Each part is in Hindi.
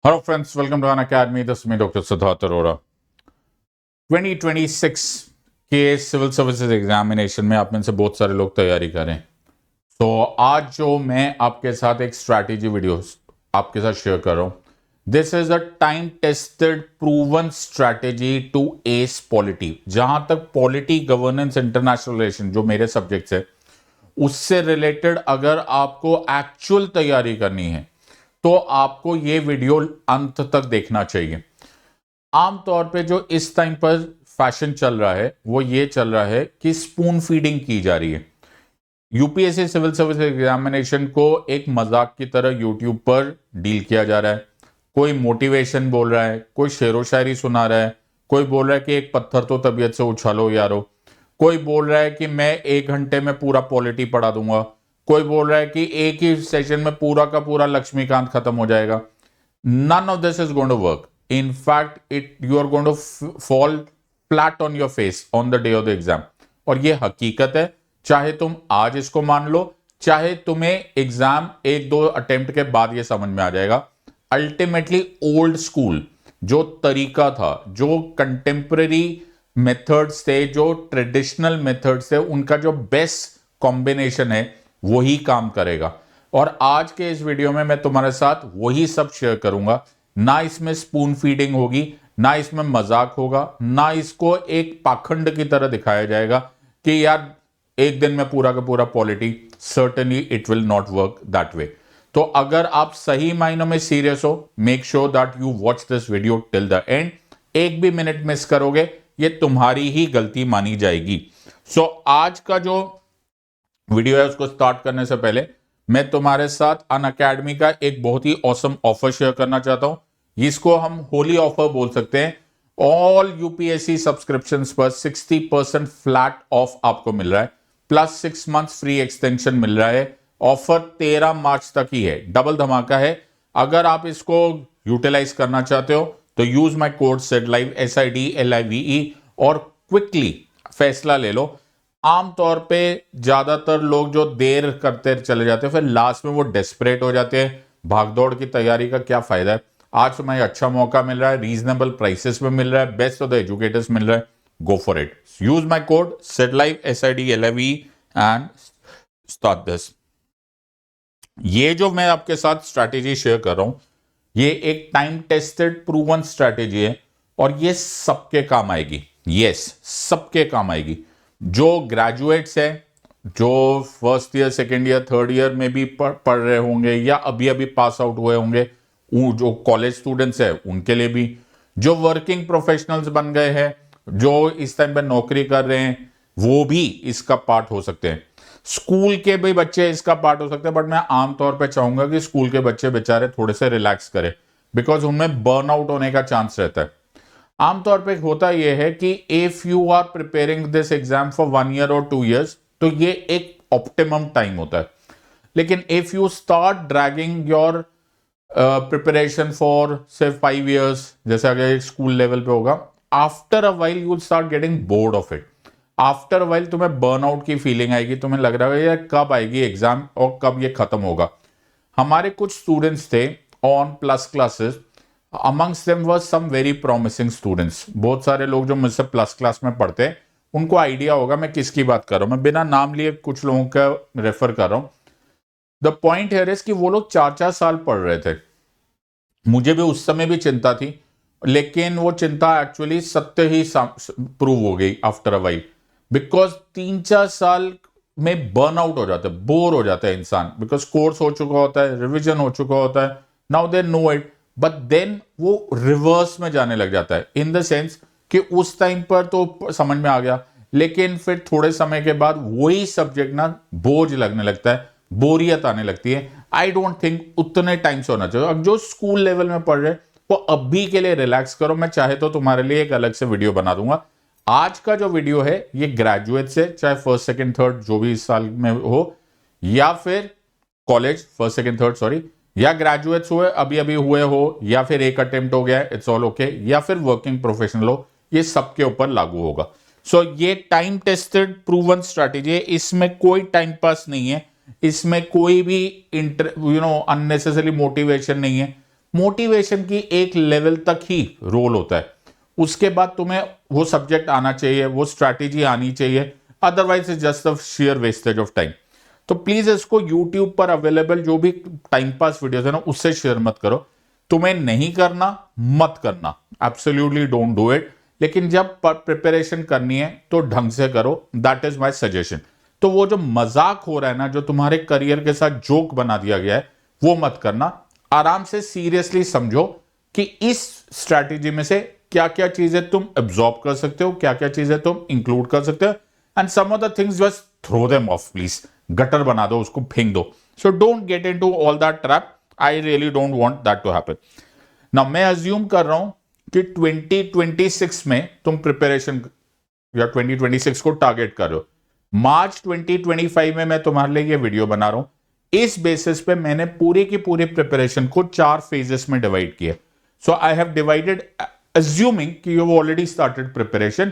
Hello friends, welcome to Unacademy. This me doctor Siddharth Arora. 2026 के सिविल सर्विसेज एग्जामिनेशन में आप में से बहुत सारे लोग तैयारी करें। तो आज जो मैं आपके साथ एक स्ट्रैटेजी वीडियो आपके साथ शेयर कर रहा हूं, this is a time tested proven strategy to ace polity. जहां तक पॉलिटी, गवर्नेंस, इंटरनेशनल रिलेशन जो मेरे सब्जेक्ट्स है उससे रिलेटेड अगर आपको एक्चुअल तैयारी करनी है तो आपको ये वीडियो अंत तक देखना चाहिए। आमतौर पे जो इस टाइम पर फैशन चल रहा है वो ये चल रहा है कि स्पून फीडिंग की जा रही है। यूपीएससी सिविल सर्विस एग्जामिनेशन को एक मजाक की तरह यूट्यूब पर डील किया जा रहा है। कोई मोटिवेशन बोल रहा है, कोई शेरो शायरी सुना रहा है, कोई बोल रहा है कि एक पत्थर तो तबीयत से उछालो यारो, कोई बोल रहा है कि मैं 1 घंटे में पूरा पॉलिटी पढ़ा दूंगा, कोई बोल रहा है कि एक ही सेशन में पूरा का पूरा लक्ष्मीकांत खत्म हो जाएगा। None of this is going to work. In fact you are going to fall flat on your face on the day of the exam. और ये हकीकत है, चाहे तुम आज इसको मान लो, चाहे तुम्हें एग्जाम 1-2 अटेम्प्ट के बाद ये समझ में आ जाएगा। अल्टीमेटली ओल्ड स्कूल जो तरीका था, जो कंटेम्पररी मेथड्स थे, जो ट्रेडिशनल मेथड्स थे, उनका जो बेस्ट कॉम्बिनेशन है वही काम करेगा। और आज के इस वीडियो में मैं तुम्हारे साथ वही सब शेयर करूंगा। ना इसमें स्पून फीडिंग होगी, ना इसमें मजाक होगा, ना इसको एक पाखंड की तरह दिखाया जाएगा कि यार एक दिन में पूरा का पूरा polity. Certainly it will not work that way. तो अगर आप सही मायनों में सीरियस हो, make sure that you watch this video till the end. एक भी मिनट मिस करोगे ये तुम्हारी ही गलती मानी जाएगी। सो आज का जो वीडियो है उसको स्टार्ट करने से पहले मैं तुम्हारे साथ अनअकैडमी का एक बहुत ही ऑसम ऑफर शेयर करना चाहता हूं। इसको हम होली ऑफर बोल सकते हैं। ऑल यूपीएससी सब्सक्रिप्शंस पर 60% फ्लैट ऑफ आपको मिल रहा है, प्लस 6 मंथ्स फ्री एक्सटेंशन मिल रहा है। ऑफर 13 मार्च तक ही है, डबल धमाका है। अगर आप इसको यूटिलाइज करना चाहते हो तो use my code SIDLIVE SIDLIVE और क्विकली फैसला ले लो। आमतौर पे ज्यादातर लोग जो देर करते चले जाते हैं फिर लास्ट में वो डेस्परेट हो जाते हैं। भागदौड़ की तैयारी का क्या फायदा है। आज तुम्हें अच्छा मौका मिल रहा है, रीजनेबल प्राइसेस में मिल रहा है, बेस्ट ऑफ द एजुकेटर्स मिल रहा है। Go for it, use my code SIDLIVE SIDLIVE and start this. ये जो मैं आपके साथ स्ट्रैटेजी शेयर कर रहा हूं ये एक टाइम टेस्टेड प्रूवन स्ट्रैटेजी है और ये सबके काम आएगी। यस, सबके काम आएगी। जो ग्रेजुएट्स हैं, जो first year, second year, third year में भी पढ़ रहे होंगे या अभी अभी पास आउट हुए होंगे, जो कॉलेज स्टूडेंट्स हैं उनके लिए भी, जो वर्किंग प्रोफेशनल्स बन गए हैं, जो इस टाइम पे नौकरी कर रहे हैं, वो भी इसका पार्ट हो सकते हैं। स्कूल के भी बच्चे इसका पार्ट हो सकते हैं, बट मैं आमतौर पे चाहूंगा कि स्कूल के बच्चे बेचारे थोड़े से रिलैक्स करें, बिकॉज उनमें बर्न आउट होने का चांस रहता है। आमतौर पे होता यह है कि if you are preparing this exam for 1 year और 2 इयर्स तो ये एक ऑप्टिमम टाइम होता है। लेकिन if you start dragging your preparation for से 5 इयर्स, जैसे अगर स्कूल लेवल पे होगा, after a while you will start getting bored of it. After while तुम्हें बर्नआउट की फीलिंग आएगी, तुम्हें लग रहा है यार कब आएगी एग्जाम और कब ये खत्म होगा। हमारे कुछ स्टूडेंट्स थे on plus classes, amongst them were some very promising students. बहुत सारे लोग जो मुझसे प्लस क्लास में पढ़ते हैं उनको आइडिया होगा मैं किसकी बात कर रहा हूं। मैं बिना नाम लिए कुछ लोगों का रेफर कर रहा हूं। द पॉइंट हियर इज कि वो लोग 4-4 साल पढ़ रहे थे। मुझे भी उस समय भी चिंता थी, लेकिन वो चिंता एक्चुअली सत्य ही प्रूव हो गई आफ्टर अ वाइल। बिकॉज 3-4 साल में बर्न आउट हो जाता है, बोर हो जाता है इंसान, बिकॉज कोर्स हो चुका होता है, रिविजन हो चुका होता है, now they know it, but then वो रिवर्स में जाने लग जाता है। इन द सेंस कि उस टाइम पर तो समझ में आ गया, लेकिन फिर थोड़े समय के बाद वही सब्जेक्ट ना बोझ लगने लगता है, बोरियत आने लगती है। आई डोंट थिंक उतने टाइम से होना चाहिए। अब जो स्कूल लेवल में पढ़ रहे वो अभी के लिए रिलैक्स करो। मैं चाहे तो तुम्हारे लिए एक अलग से वीडियो बना दूंगा। आज का जो वीडियो है ये ग्रेजुएट से, चाहे फर्स्ट सेकंड थर्ड जो भी इस साल में हो, या फिर college first second third sorry, या ग्रेजुएट्स हुए अभी अभी हुए हो, या फिर एक अटेम्प्ट हो गया इट्स ऑल ओके, या फिर वर्किंग प्रोफेशनल हो, ये सबके ऊपर लागू होगा। सो ये टाइम टेस्टेड प्रूवन स्ट्रैटेजी है। इसमें कोई टाइम पास नहीं है, इसमें कोई भी अननेसेसरी मोटिवेशन नहीं है। मोटिवेशन की एक लेवल तक ही रोल होता है, उसके बाद तुम्हें वो सब्जेक्ट आना चाहिए, वो स्ट्रैटेजी आनी चाहिए, otherwise it's just a share wastage of time. तो प्लीज इसको यूट्यूब पर अवेलेबल जो भी टाइम पास वीडियोस है ना, उससे शेयर मत करो। तुम्हें नहीं करना, मत करना, एब्सोल्युटली डोंट डू इट। लेकिन जब प्रिपरेशन करनी है तो ढंग से करो, दैट इज माय सजेशन। तो वो जो मजाक हो रहा है ना, जो तुम्हारे करियर के साथ जोक बना दिया गया है, वो मत करना। आराम से सीरियसली समझो कि इस स्ट्रैटेजी में से क्या क्या चीजें तुम एब्जॉर्ब कर सकते हो, क्या क्या चीजें तुम इंक्लूड कर सकते हो, and some of the things just throw them off please, gutter बना दो, उसको फेंक दो। So don't get into all that trap, I really don't want that to happen. Now मैं अज्यूम कर रहा हूं कि 2026 में तुम प्रिपरेशन या 2026 को टारगेट कर रहे हो। मार्च 2025 में मैं तुम्हारे लिए ये वीडियो बना रहा हूं। इस बेसिस पे मैंने पूरे की पूरी प्रिपरेशन को 4 फेजेस में डिवाइड किया। सो आई हैव डिवाइडेड, अज्यूमिंग कि you have already started preparation.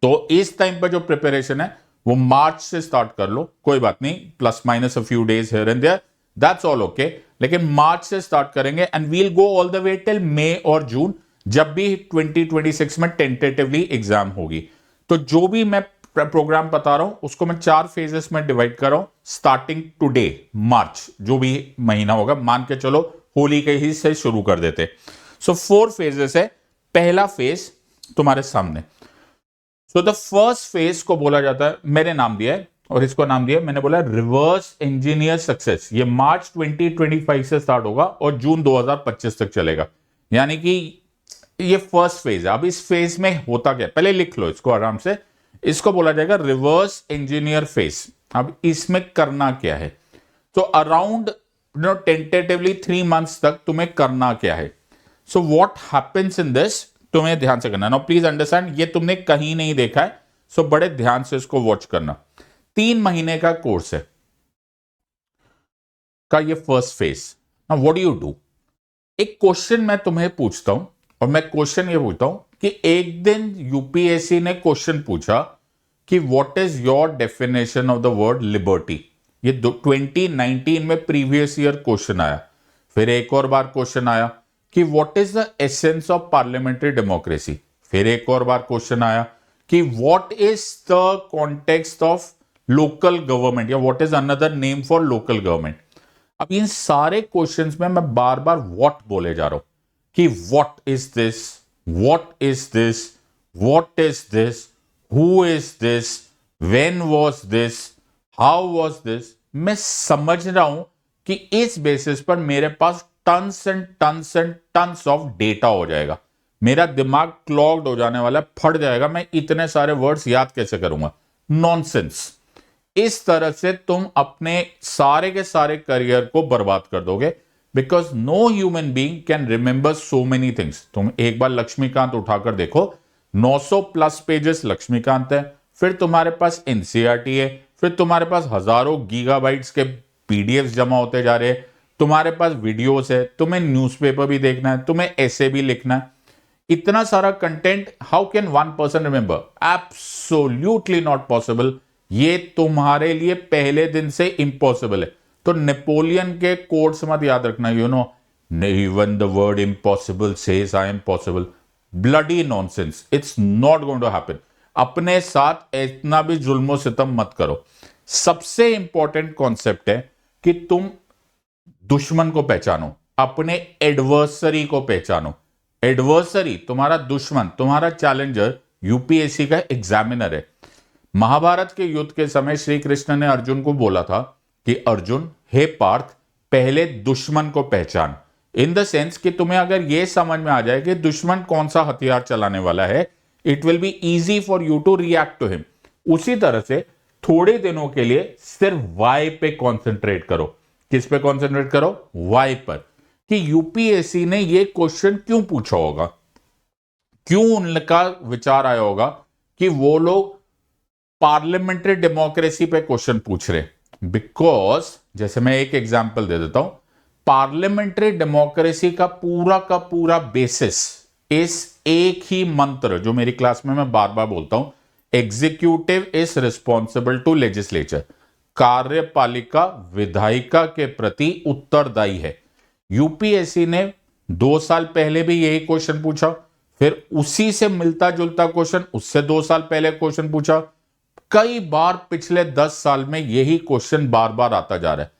तो इस टाइम पर जो प्रिपरेशन है वो मार्च से स्टार्ट कर लो, कोई बात नहीं, plus minus a few days here and there, that's all okay. लेकिन मार्च से स्टार्ट करेंगे and we'll go all the way till May और जून, जब भी 2026 में टेंटेटिवली एग्जाम होगी। तो जो भी मैं प्रोग्राम बता रहा हूं उसको मैं 4 फेजेस में डिवाइड कर रहा हूं, स्टार्टिंग टुडे, मार्च जो भी महीना होगा, मान के चलो होली के ही से शुरू कर देते। सो 4 फेजेस है। पहला फेज तुम्हारे सामने। सो द फर्स्ट फेज को बोला जाता है, मैंने नाम दिया है और इसको नाम दिया, मैंने बोला रिवर्स इंजीनियर सक्सेस। ये मार्च 2025 से स्टार्ट होगा और जून 2025 तक चलेगा, यानी कि ये फर्स्ट फेज है। अब इस फेज में होता क्या, पहले लिख लो इसको आराम से। इसको बोला जाएगा रिवर्स इंजीनियर फेज। अब इसमें करना क्या है, तो अराउंड टेंटेटिवली 3 मंथ्स तक तुम्हें करना क्या है। So what happens in this, तुम्हें ध्यान से करना। नाउ प्लीज अंडरस्टैंड, ये तुमने कहीं नहीं देखा है, सो बड़े ध्यान से इसको वॉच करना। 3 महीने का कोर्स है का ये first phase. Now what do you do, एक क्वेश्चन मैं तुम्हें पूछता हूं, और मैं क्वेश्चन ये पूछता हूं कि एक दिन यूपीएससी ने क्वेश्चन पूछा कि what is your definition of the word liberty. ये 2019 में प्रीवियस ईयर क्वेश्चन आया। फिर एक और बार क्वेश्चन आया कि what is the essence of parliamentary democracy. फिर एक और बार क्वेश्चन आया कि what is the context of local government, या what is another name for local government. अब इन सारे क्वेश्चंस में मैं बार बार व्हाट बोले जा रहा हूं कि what is this, what is this, what is this, who is this, when was this, how was this. मैं समझ रहा हूं कि इस बेसिस पर मेरे पास tons and tons and tons of data हो जाएगा, मेरा दिमाग क्लॉग्ड हो जाने वाला, फट जाएगा, मैं इतने सारे वर्ड्स याद कैसे करूंगा। नॉनसेंस। इस तरह से तुम अपने सारे के सारे करियर को बर्बाद कर दोगे, because no human being can remember so many things. तुम एक बार लक्ष्मीकांत उठाकर देखो, 900 प्लस पेजेस लक्ष्मीकांत है, फिर तुम्हारे पास एनसीईआरटी है, फिर तुम्हारे पास हजारों गीगाबाइट्स के पीडीएफ जमा होते जा रहे हैं, तुम्हारे पास वीडियोस है, तुम्हें न्यूज़पेपर भी देखना है, तुम्हें ऐसे भी लिखना है, इतना सारा content, how can one person remember? Absolutely not possible. ये तुम्हारे लिए पहले दिन से इंपॉसिबल है। तो नेपोलियन के कोट्स मत याद रखना, you know, even the word impossible says I am possible. Bloody nonsense, it's not going to happen. अपने साथ इतना भी जुल्मो सितम मत करो। सबसे इंपॉर्टेंट कॉन्सेप्ट है कि तुम दुश्मन को पहचानो, अपने एडवर्सरी को पहचानो। एडवर्सरी तुम्हारा दुश्मन, तुम्हारा चैलेंजर यूपीएससी का एग्जामिनर है। महाभारत के युद्ध के समय श्री कृष्ण ने अर्जुन को बोला था कि अर्जुन, हे पार्थ, पहले दुश्मन को पहचान। इन द सेंस कि तुम्हें अगर यह समझ में आ जाए कि दुश्मन कौन सा हथियार चलाने वाला है, it will be easy for you to react to him. उसी तरह से थोड़े दिनों के लिए सिर्फ वाई पे कॉन्सेंट्रेट करो। किस पे कॉन्सेंट्रेट करो? वाई पर। कि यूपीएससी ने ये क्वेश्चन क्यों पूछा होगा, क्यों उनका विचार आया होगा कि वो लोग पार्लियामेंट्री डेमोक्रेसी पे क्वेश्चन पूछ रहे। बिकॉज जैसे मैं एक एग्जांपल दे देता हूं, पार्लियामेंट्री डेमोक्रेसी का पूरा बेसिस इस एक ही मंत्र जो मेरी क्लास में मैं बार बार बोलता हूं, executive is responsible to legislature. कार्यपालिका विधायिका के प्रति उत्तरदायी है। यूपीएससी ने 2 साल पहले भी यही क्वेश्चन पूछा, फिर उसी से मिलता जुलता क्वेश्चन उससे 2 साल पहले क्वेश्चन पूछा। कई बार पिछले 10 साल में यही क्वेश्चन बार बार आता जा रहा है।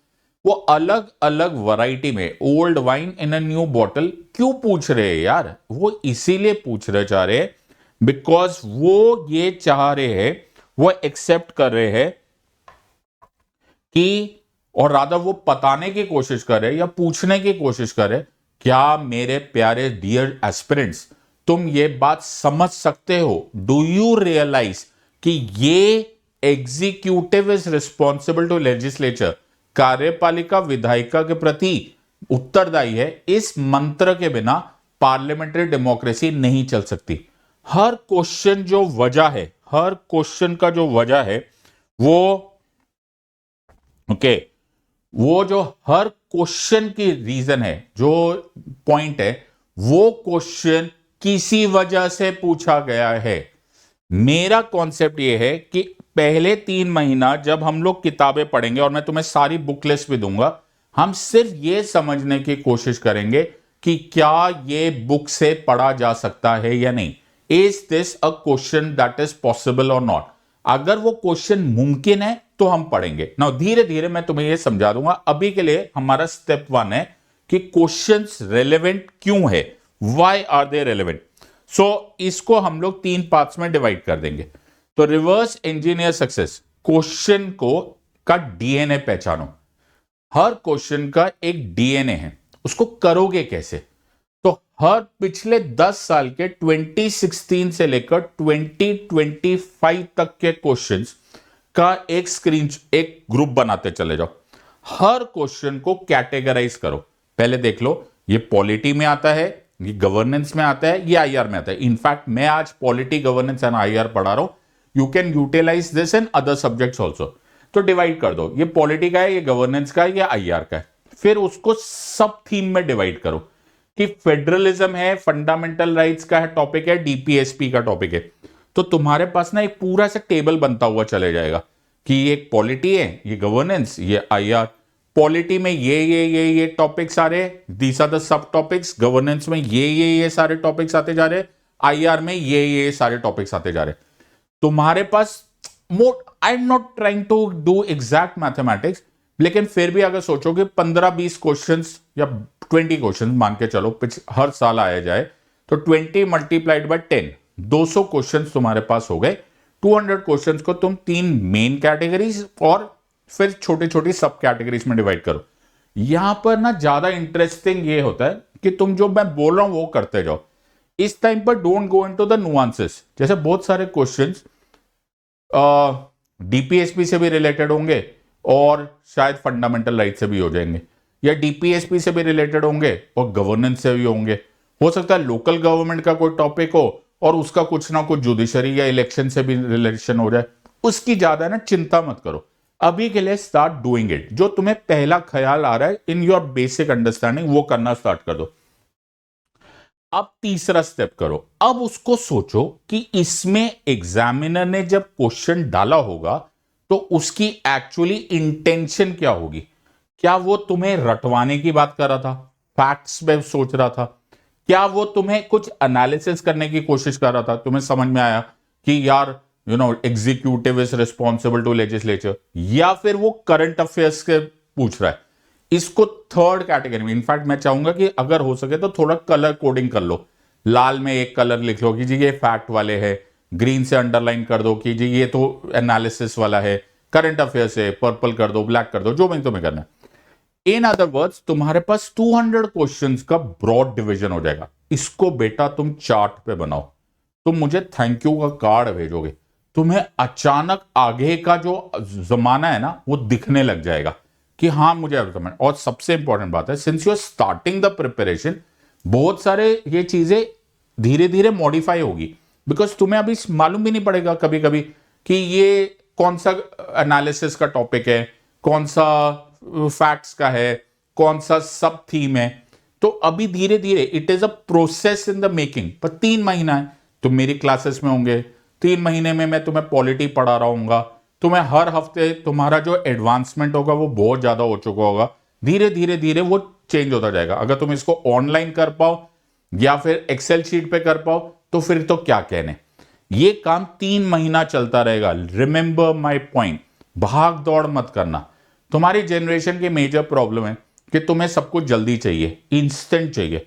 वो अलग अलग वैरायटी में old wine in a new bottle क्यों पूछ रहे हैं यार? वो इसीलिए पूछ रहे चाह रहे हैं बिकॉज वो ये चाह रहे हैं, वो एक्सेप्ट कर रहे हैं कि, और राधा वो बताने की कोशिश कर रहे या पूछने की कोशिश कर रहे, क्या मेरे प्यारे डियर एस्पिरेंट्स तुम ये बात समझ सकते हो? डू यू रियलाइज कि ये executive is responsible to legislature, कार्यपालिका विधायिका के प्रति उत्तरदायी है। इस मंत्र के बिना पार्लियामेंट्री डेमोक्रेसी नहीं चल सकती। हर क्वेश्चन जो वजह है, हर क्वेश्चन का जो वजह है वो वो जो हर क्वेश्चन की रीजन है, जो पॉइंट है, वो क्वेश्चन किसी वजह से पूछा गया है। मेरा कॉन्सेप्ट ये है कि पहले 3 महीना जब हम लोग किताबें पढ़ेंगे, और मैं तुम्हें सारी बुक लिस्ट भी दूंगा, हम सिर्फ ये समझने की कोशिश करेंगे कि क्या ये बुक से पढ़ा जा सकता है या नहीं। Is this a question that is possible और नॉट? अगर वो क्वेश्चन मुमकिन है तो हम पढ़ेंगे ना। धीरे धीरे मैं तुम्हें ये समझा दूंगा। अभी के लिए हमारा स्टेप 1 है कि क्वेश्चंस रेलेवेंट क्यों है, व्हाई आर दे रेलेवेंट। सो इसको हम लोग 3 पार्ट्स में डिवाइड कर देंगे। तो रिवर्स इंजीनियर सक्सेस, क्वेश्चन को का डीएनए पहचानो। हर क्वेश्चन का एक डीएनए है, उसको करोगे कैसे? तो हर पिछले 10 साल के 2016 से लेकर 2025 तक के क्वेश्चंस का एक ग्रुप बनाते चले जाओ। हर क्वेश्चन को कैटेगराइज करो। पहले देख लो ये पॉलिटी में आता है, ये गवर्नेंस में आता है, ये आईआर में आता है। इनफैक्ट मैं आज पॉलिटी, गवर्नेंस एंड आईआर पढ़ा रहा हूं। You can utilize this in other subjects also. तो डिवाइड कर दो, ये पॉलिटी का है, ये गवर्नेंस का है, ये आईआर का है। फिर उसको सब थीम में डिवाइड करो कि फेडरलिज्म है, फंडामेंटल राइट्स का है टॉपिक है, डीपीएसपी का टॉपिक है। तो तुम्हारे पास ना एक पूरा सा टेबल बनता हुआ चले जाएगा कि ये एक पॉलिटी है, ये गवर्नेंस, ये आईआर। पॉलिटी में ये टॉपिक्स आ रहे, these are the sub topics. Governance में ये सारे टॉपिक्स आते जा रहे, आईआर में ये सारे टॉपिक्स आते जा रहे। तुम्हारे पास I am not trying to do exact mathematics, लेकिन फिर भी अगर सोचो कि 15-20 क्वेश्चंस या 20 क्वेश्चंस मान के चलो हर साल आया जाए, तो 20 मल्टीप्लाइड बाय 10, 200 क्वेश्चंस तुम्हारे पास हो गए। 200 क्वेश्चंस को तुम 3 मेन कैटेगरीज और फिर छोटी छोटी सब कैटेगरीज में डिवाइड करो। यहां पर ना ज्यादा इंटरेस्टिंग ये होता है कि तुम जो मैं बोल रहा हूं वो करते जाओ। इस टाइम पर don't go into the nuances. जैसे बहुत सारे क्वेश्चंस डीपीएसपी से भी रिलेटेड होंगे और शायद फंडामेंटल राइट से भी हो जाएंगे, या डीपीएसपी से भी रिलेटेड होंगे और गवर्नेंस से भी होंगे। हो सकता है लोकल गवर्नमेंट का कोई टॉपिक हो और उसका कुछ ना कुछ जुडिशरी या इलेक्शन से भी रिलेशन हो जाए। उसकी ज्यादा ना चिंता मत करो। अभी के लिए स्टार्ट डूइंग इट। जो तुम्हें पहला ख्याल आ रहा है इन योर बेसिक अंडरस्टैंडिंग, वो करना स्टार्ट कर दो। अब तीसरा स्टेप करो। अब उसको सोचो कि इसमें एग्जामिनर ने जब क्वेश्चन डाला होगा तो उसकी एक्चुअली इंटेंशन क्या होगी। क्या वो तुम्हें रटवाने की बात कर रहा था, फैक्ट्स में सोच रहा था? क्या वो तुम्हें कुछ एनालिसिस करने की कोशिश कर रहा था? तुम्हें समझ में आया कि यार executive is responsible to legislature, या फिर वो करंट अफेयर्स के पूछ रहा है? इसको थर्ड कैटेगरी में, इनफैक्ट मैं चाहूंगा कि अगर हो सके तो थोड़ा कलर कोडिंग कर लो। लाल में एक कलर लिख लो कि जी ये फैक्ट वाले है, ग्रीन से अंडरलाइन कर दो कि जी ये तो एनालिसिस वाला है, करंट अफेयर्स है, पर्पल कर दो, ब्लैक कर दो, जो भी तुम्हें करना है। इन अदर वर्ड्स तुम्हारे पास 200 क्वेश्चंस का ब्रॉड डिवीजन हो जाएगा। इसको बेटा तुम चार्ट पे बनाओ। तुम मुझे थैंक यू का कार्ड भेजोगे, तुम्हें अचानक आगे का जो जमाना है ना वो दिखने लग जाएगा कि हाँ मुझे समझ। और सबसे इंपॉर्टेंट बात है, since you are starting the preparation, बहुत सारे ये चीजें धीरे धीरे मॉडिफाई होगी। बिकॉज तुम्हें अभी मालूम भी नहीं पड़ेगा कभी कभी कि ये कौन सा एनालिसिस का टॉपिक है, कौन सा फैक्ट्स का है, कौन सा सब थीम है। तो अभी धीरे धीरे it is a process in the making. पर 3 महीना है, तुम मेरी क्लासेस में होंगे। 3 महीने में मैं तुम्हें पॉलिटी पढ़ा रहा हूंगा। तुम्हें हर हफ्ते तुम्हारा जो एडवांसमेंट होगा वो बहुत ज्यादा हो चुका होगा। धीरे धीरे धीरे वो चेंज होता जाएगा। अगर तुम इसको ऑनलाइन कर पाओ या फिर एक्सेल शीट पे कर पाओ तो फिर तो क्या कहने। ये काम 3 महीना चलता रहेगा। रिमेंबर माय पॉइंट, भाग दौड़ मत करना। तुम्हारी जनरेशन की मेजर प्रॉब्लम है कि तुम्हें सब कुछ जल्दी चाहिए, इंस्टेंट चाहिए।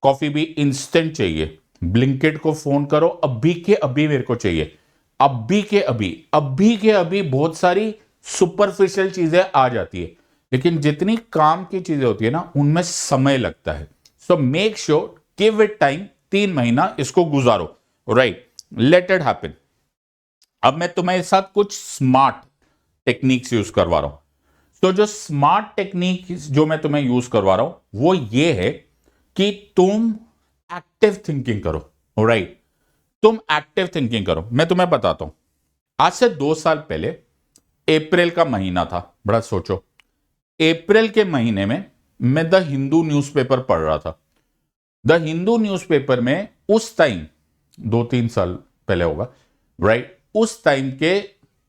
कॉफी भी इंस्टेंट चाहिए। ब्लिंकिट को फोन करो, अभी के अभी मेरे को चाहिए, अभी के अभी, अभी के अभी। बहुत सारी सुपरफिशियल चीजें आ जाती है, लेकिन जितनी काम की चीजें होती है ना, उनमें समय लगता है। So make sure, give it time, 3 महीना इसको गुजारो, राइट, लेट इट हैपन। अब मैं तुम्हारे साथ कुछ स्मार्ट टेक्निक्स यूज करवा रहा हूं। तो जो स्मार्ट टेक्निक जो मैं तुम्हें यूज करवा रहा हूं वो ये है कि तुम एक्टिव थिंकिंग करो, राइट, तुम एक्टिव थिंकिंग करो। मैं तुम्हें बताता हूं, आज से 2 साल पहले अप्रैल का महीना था। बड़ा सोचो, अप्रैल के महीने में मैं द हिंदू न्यूज़पेपर पढ़ रहा था। द हिंदू न्यूज़पेपर में उस टाइम 2-3 साल पहले होगा, राइट, उस टाइम के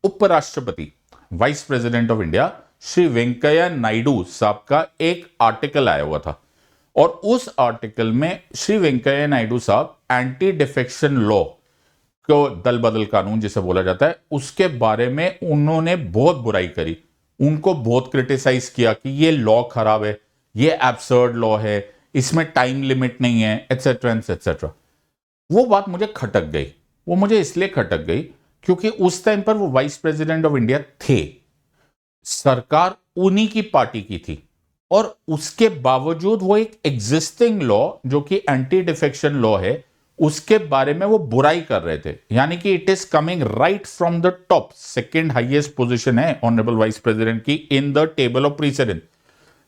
उपराष्ट्रपति, vice president of India Shri Venkaiah Naidu साहब का एक आर्टिकल आया हुआ था। और उस आर्टिकल में श्री वेंकैया नायडू साहब एंटी डिफेक्शन लॉ को, दल बदल कानून जिसे बोला जाता है, उसके बारे में उन्होंने बहुत बुराई करी। उनको बहुत क्रिटिसाइज किया कि ये लॉ खराब है, ये एब्सर्ड लॉ है, इसमें टाइम लिमिट नहीं है, एटसेट्रा एटसेट्रा। वो बात मुझे खटक गई। वो मुझे इसलिए खटक गई क्योंकि उस टाइम पर वो वाइस प्रेसिडेंट ऑफ इंडिया थे, सरकार उन्हीं की पार्टी की थी, और उसके बावजूद वो एक एग्जिस्टिंग लॉ जो कि एंटी डिफेक्शन लॉ है उसके बारे में वो बुराई कर रहे थे। यानी कि it is coming right from the top, second highest position है ऑनरेबल वाइस प्रेसिडेंट की इन द टेबल ऑफ प्रीसेडेंट।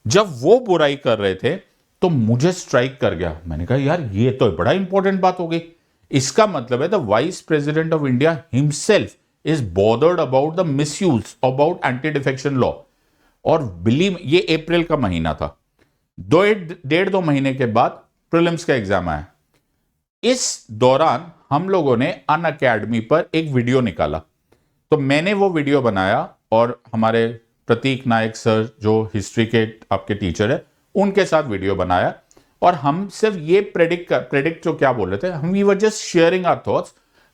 जब वो बुराई कर रहे थे तो मुझे स्ट्राइक कर गया। मैंने कहा यार ये तो बड़ा इंपॉर्टेंट बात हो गई। इसका मतलब है the vice president of India himself is bothered about the misuse about anti defection law. और बिलीव, ये अप्रैल का महीना था। 1.5-2 महीने के बाद प्रीलिम्स का एग्जाम आया। इस दौरान हम लोगों ने अनअकैडमी पर एक वीडियो निकाला। तो मैंने वो वीडियो बनाया और हमारे प्रतीक नायक सर जो हिस्ट्री के आपके टीचर है उनके साथ वीडियो बनाया। और हम सिर्फ ये प्रेडिक्ट जो क्या बोल रहे थे, हम we were just sharing our thoughts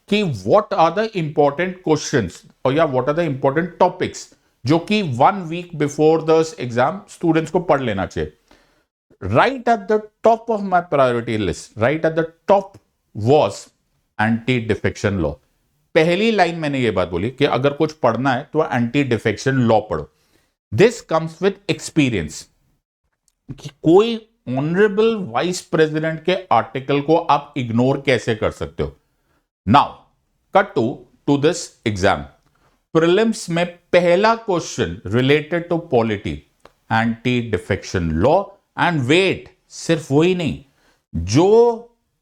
कि what are the important questions और या what are the important topics जो कि 1 week before the exam students को पढ़ लेना चाहिए। Right at the top of my priority list, right at the top was anti defection law. पहली लाइन मैंने ये बात बोली कि अगर कुछ पढ़ना है तो एंटी डिफेक्शन लॉ पढ़ो। दिस कम्स विद एक्सपीरियंस कि कोई ऑनरेबल वाइस प्रेसिडेंट के आर्टिकल को आप इग्नोर कैसे कर सकते हो। Now cut to this exam. Prelims में पहला question related to polity, anti defection law. And wait, सिर्फ वही नहीं, जो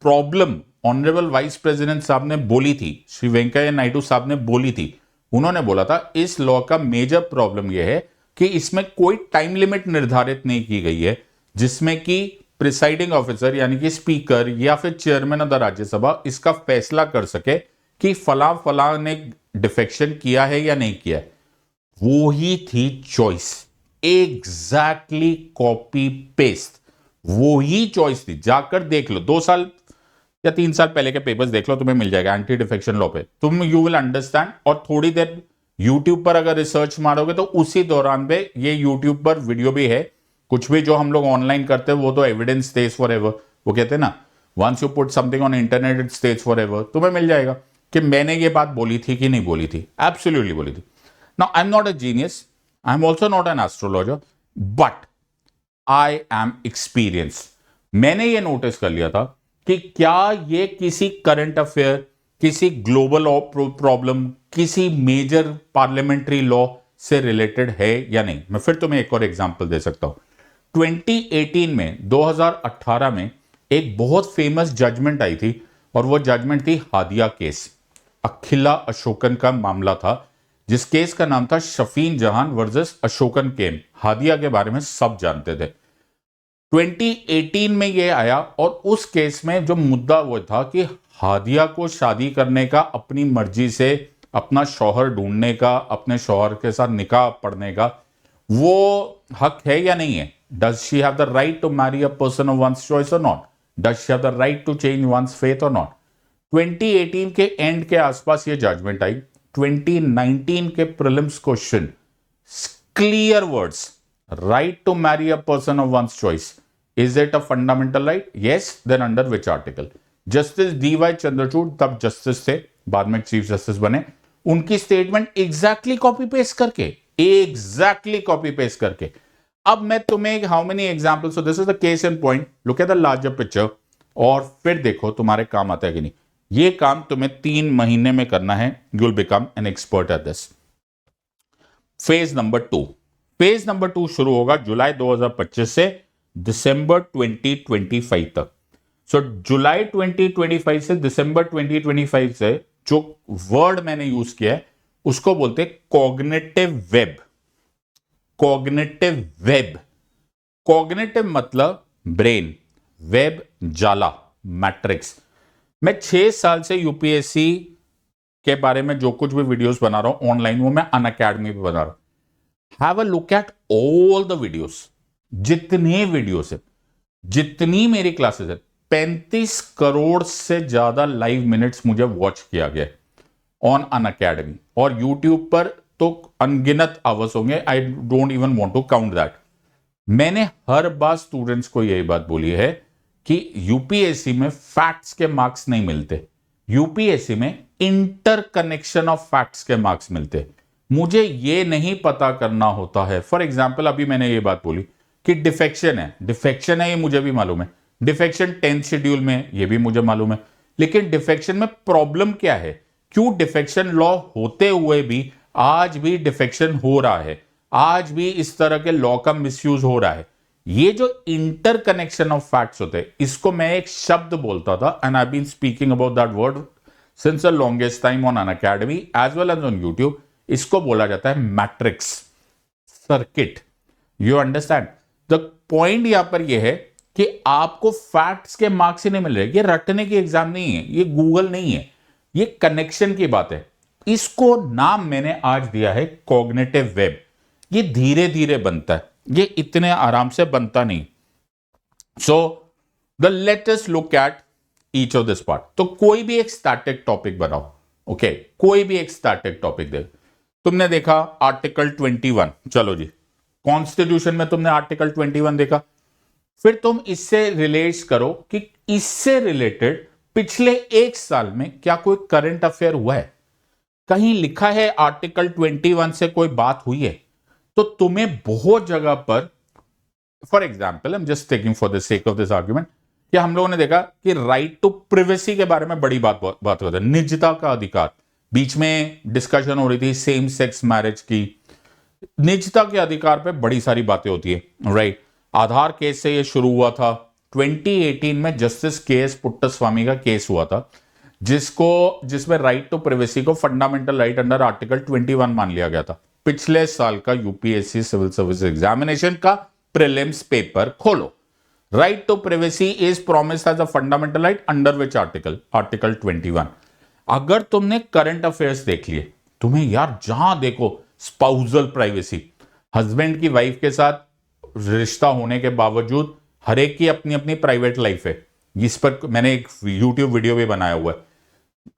प्रॉब्लम ऑनरेबल वाइस प्रेसिडेंट साहब ने बोली थी, श्री वेंकैया नायडू साहब ने बोली थी, उन्होंने बोला था इस लॉ का मेजर प्रॉब्लम यह है कि इसमें कोई टाइम लिमिट निर्धारित नहीं की गई है जिसमें कि प्रिसाइडिंग ऑफिसर यानी कि स्पीकर या फिर चेयरमैन ऑफ द राज्यसभा इसका फैसला कर सके कि फला फला ने डिफेक्शन किया है या नहीं किया है। वो ही थी चॉइस, एग्जैक्टली कॉपी पेस्ट, वो ही चॉइस थी। जाकर देख लो, 2 साल या 3 साल पहले के पेपर्स देख लो, तुम्हें मिल जाएगा एंटी डिफेक्शन लॉ पे, तुम यू विल अंडरस्टैंड। और थोड़ी देर यूट्यूब पर अगर रिसर्च मारोगे तो उसी दौरान पे ये यूट्यूब पर वीडियो भी है। कुछ भी जो हम लोग ऑनलाइन करते हैं वो तो एविडेंस स्टेज फॉर एवर, वो कहते हैं ना, once you put something on internet it stays for ever. तुम्हें मिल जाएगा कि मैंने ये बात बोली थी कि नहीं बोली थी, एब्सोल्युटली बोली थी। Now I am not a genius, I am also not an astrologer, but I am experienced. मैंने ये नोटिस कर लिया था कि क्या ये किसी करंट अफेयर, किसी ग्लोबल प्रॉब्लम, किसी मेजर पार्लियामेंट्री लॉ से रिलेटेड है या नहीं। मैं फिर तुम्हें एक और एग्जांपल दे सकता हूं। 2018 में, 2018 में एक बहुत फेमस जजमेंट आई थी और वो जजमेंट थी हादिया केस। अखिला अशोकन का मामला था जिस केस का नाम था शफीन जहान वर्सेस अशोकन केम। हादिया के बारे में सब जानते थे। 2018 में ये आया और उस केस में जो मुद्दा वो था कि हादिया को शादी करने का, अपनी मर्जी से अपना शौहर ढूंढने का, अपने शौहर के साथ निकाह पढ़ने का वो हक है या नहीं है? Does she have the right to marry a person of one's choice or not? Does she have the right to change one's faith or not? 2018 के एंड के आसपास ये जजमेंट आई। 2019 के prelims question, clear words, right to marry a person of one's choice, is it a fundamental right? Yes, then under which article? Justice DY Chandrachud तब जस्टिस थे, बाद में चीफ जस्टिस बने, उनकी स्टेटमेंट एग्जैक्टली कॉपी पेस्ट करके अब मैं तुम्हें how many example, so this is the case in point, look at the larger picture और फिर देखो तुम्हारे काम आता है कि नहीं। ये काम तुम्हें 3 महीने में करना है, you will become an expert at this. Phase number 2 शुरू होगा जुलाई 2025 से दिसंबर 2025 तक। सो जुलाई 2025 से दिसंबर 2025 से जो वर्ड मैंने यूज किया है उसको बोलते हैं कॉग्निटिव वेब। कॉग्निटिव मतलब ब्रेन, वेब जाला, मैट्रिक्स। मैं 6 साल से यूपीएससी के बारे में जो कुछ भी वीडियोस बना रहा हूं ऑनलाइन, वो मैं अनअकैडमी पे बना रहा हूं। Have a look at all the videos, जितने वीडियोस है, जितनी मेरी क्लासेस है, 35 करोड़ से ज्यादा लाइव मिनट्स मुझे वॉच किया गया ऑन अनअकैडमी, और यूट्यूब पर तो अनगिनत आवर्स होंगे, I don't even want to count that. मैंने हर बार स्टूडेंट्स को यही बात बोली है कि यूपीएससी में फैक्ट्स के मार्क्स नहीं मिलते, यूपीएससी में इंटरकनेक्शन ऑफ फैक्ट्स के मार्क्स मिलते। मुझे ये नहीं पता करना होता है, फॉर एग्जाम्पल अभी मैंने ये बात बोली कि डिफेक्शन है, ये मुझे भी मालूम है, डिफेक्शन 10th शेड्यूल में, ये भी मुझे मालूम है, लेकिन डिफेक्शन में प्रॉब्लम क्या है? क्यों डिफेक्शन लॉ होते हुए भी आज भी डिफेक्शन हो रहा है, आज भी इस तरह के लॉ का मिसयूज हो रहा है? ये जो इंटरकनेक्शन ऑफ फैक्ट्स होते हैं, इसको मैं एक शब्द बोलता था, and I been speaking about that word since the longest time on Unacademy as well as on YouTube. इसको बोला जाता है matrix circuit. You understand the point? यहां पर यह है कि आपको फैक्ट्स के मार्क्स ही नहीं मिल रहे, ये रटने की एग्जाम नहीं है, ये गूगल नहीं है, ये कनेक्शन की बात है। इसको नाम मैंने आज दिया है कॉग्निटिव वेब। ये धीरे धीरे बनता है, ये इतने आराम से बनता नहीं। So the let us look at each of this part. तो कोई भी एक स्टैटिक टॉपिक बनाओ, ओके कोई भी एक स्टैटिक टॉपिक दे। तुमने देखा आर्टिकल 21, चलो जी, कॉन्स्टिट्यूशन में तुमने आर्टिकल 21 देखा, फिर तुम इससे रिलेट करो कि इससे रिलेटेड पिछले 1 साल में क्या कोई करंट अफेयर हुआ है, कहीं लिखा है आर्टिकल 21 से कोई बात हुई है? तो तुम्हें बहुत जगह पर, for example I am just taking for the sake of this argument, कि हम लोगों ने देखा कि राइट टू प्रिवेसी के बारे में बड़ी बात होती है, निजता का अधिकार। बीच में डिस्कशन हो रही थी सेम सेक्स मैरिज की, निजता के अधिकार पे बड़ी सारी बातें होती है, राइट? आधार केस से ये शुरू हुआ था। 2018 में जस्टिस के.एस. पुट्टस्वामी का केस हुआ था, जिसमें राइट टू प्राइवेसी को फंडामेंटल राइट अंडर आर्टिकल 21 मान लिया गया था। पिछले साल का यूपीएससी सिविल सर्विस एग्जामिनेशन का प्रीलिम्स पेपर खोलो, right to privacy is promised as a fundamental right under which article? Article 21। अगर तुमने करंट अफेयर्स देख लिए, तुम्हें यार जहां देखो स्पाउजल प्राइवेसी, हस्बैंड की वाइफ के साथ रिश्ता होने के बावजूद हर एक की अपनी अपनी प्राइवेट लाइफ है। इस पर मैंने एक यूट्यूब वीडियो भी बनाया हुआ है।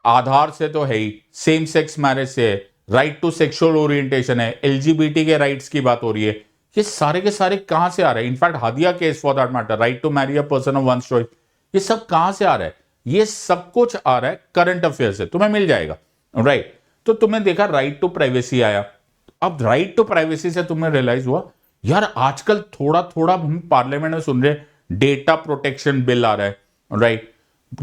आधार से तो है ही, सेम सेक्स मैरिज से है, राइट टू सेक्सुअल ओरिएंटेशन है, एलजीबीटी के राइट्स की बात हो रही है। ये सारे के सारे कहां से आ रहे हैं? In fact Hadiya case for that matter, right to marry a person of one's choice, ये सब कहां से आ रहा है? ये सब कुछ आ रहा है करंट अफेयर से, तुम्हें मिल जाएगा, राइट? तो तुमने देखा राइट टू प्राइवेसी आया। अब राइट टू प्राइवेसी से तुम्हें रियलाइज हुआ यार आजकल थोड़ा थोड़ा हम पार्लियामेंट में सुन रहे डेटा प्रोटेक्शन बिल आ रहा है, राइट?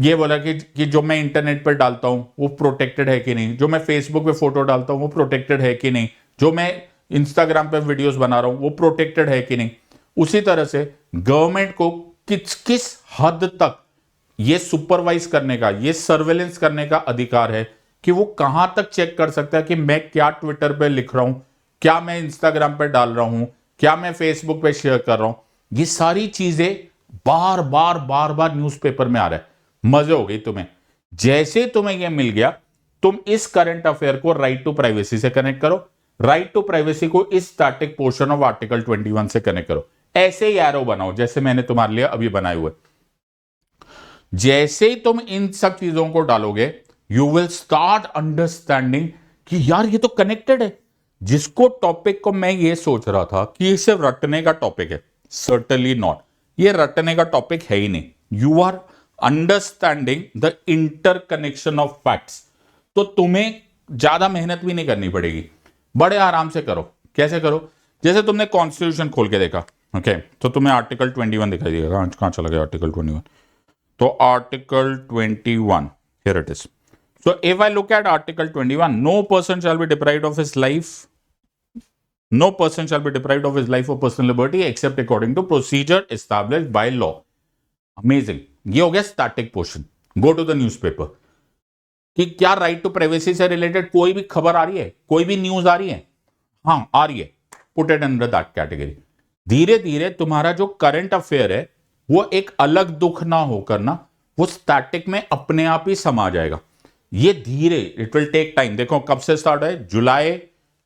ये बोला कि जो मैं इंटरनेट पर डालता हूं वो प्रोटेक्टेड है कि नहीं, जो मैं फेसबुक पे फोटो डालता हूं वो प्रोटेक्टेड है कि नहीं, जो मैं इंस्टाग्राम पे वीडियोस बना रहा हूं वो प्रोटेक्टेड है कि नहीं। उसी तरह से गवर्नमेंट को किस हद तक ये सुपरवाइज करने का, ये सर्वेलेंस करने का अधिकार है कि वो कहां तक चेक कर सकता है कि मैं क्या ट्विटर पे लिख रहा हूं, क्या मैं इंस्टाग्राम पे डाल रहा हूं, क्या मैं फेसबुक पे शेयर कर रहा हूं। ये सारी चीजें बार बार न्यूज़पेपर में आ रहा है। मजे हो गई तुम्हें। जैसे तुम्हें यह मिल गया, तुम इस करंट अफेयर को राइट टू प्राइवेसी से कनेक्ट करो, राइट टू प्राइवेसी को इस स्टैटिक पोर्शन ऑफ आर्टिकल 21 से कनेक्ट करो। ऐसे ही एरो बनाओ जैसे मैंने तुम्हारे लिए अभी बनाए हुए। जैसे ही तुम इन सब चीजों को डालोगे, यू विल स्टार्ट अंडरस्टैंडिंग कि यार ये तो कनेक्टेड है। जिसको टॉपिक को मैं ये सोच रहा था कि ये सिर्फ रटने का टॉपिक है, सर्टनली नॉट, ये रटने का टॉपिक है ही नहीं। You are understanding the interconnection of facts. तो तुम्हें ज्यादा मेहनत भी नहीं करनी पड़ेगी, बड़े आराम से करो। कैसे करो? जैसे तुमने कॉन्स्टिट्यूशन खोल के देखा, ओके, तो तुम्हें आर्टिकल 21 दिखाई देगा। कहां चला गया आर्टिकल 21? तो article 21, here it is. So if I look at article 21, no person shall be deprived of his life, no person shall be deprived of his life or personal liberty except according to procedure established by law. Amazing. ये हो गया static portion. Go to the newspaper कि क्या राइट टू प्राइवेसी से रिलेटेड कोई भी खबर आ रही है, कोई भी न्यूज आ रही है? हाँ आ रही है, put it under that category. धीरे धीरे तुम्हारा जो करंट अफेयर है वो एक अलग दुख ना होकर ना वो स्टैटिक में अपने आप ही समा जाएगा। ये धीरे, इट विल टेक टाइम। देखो कब से स्टार्ट है? जुलाई,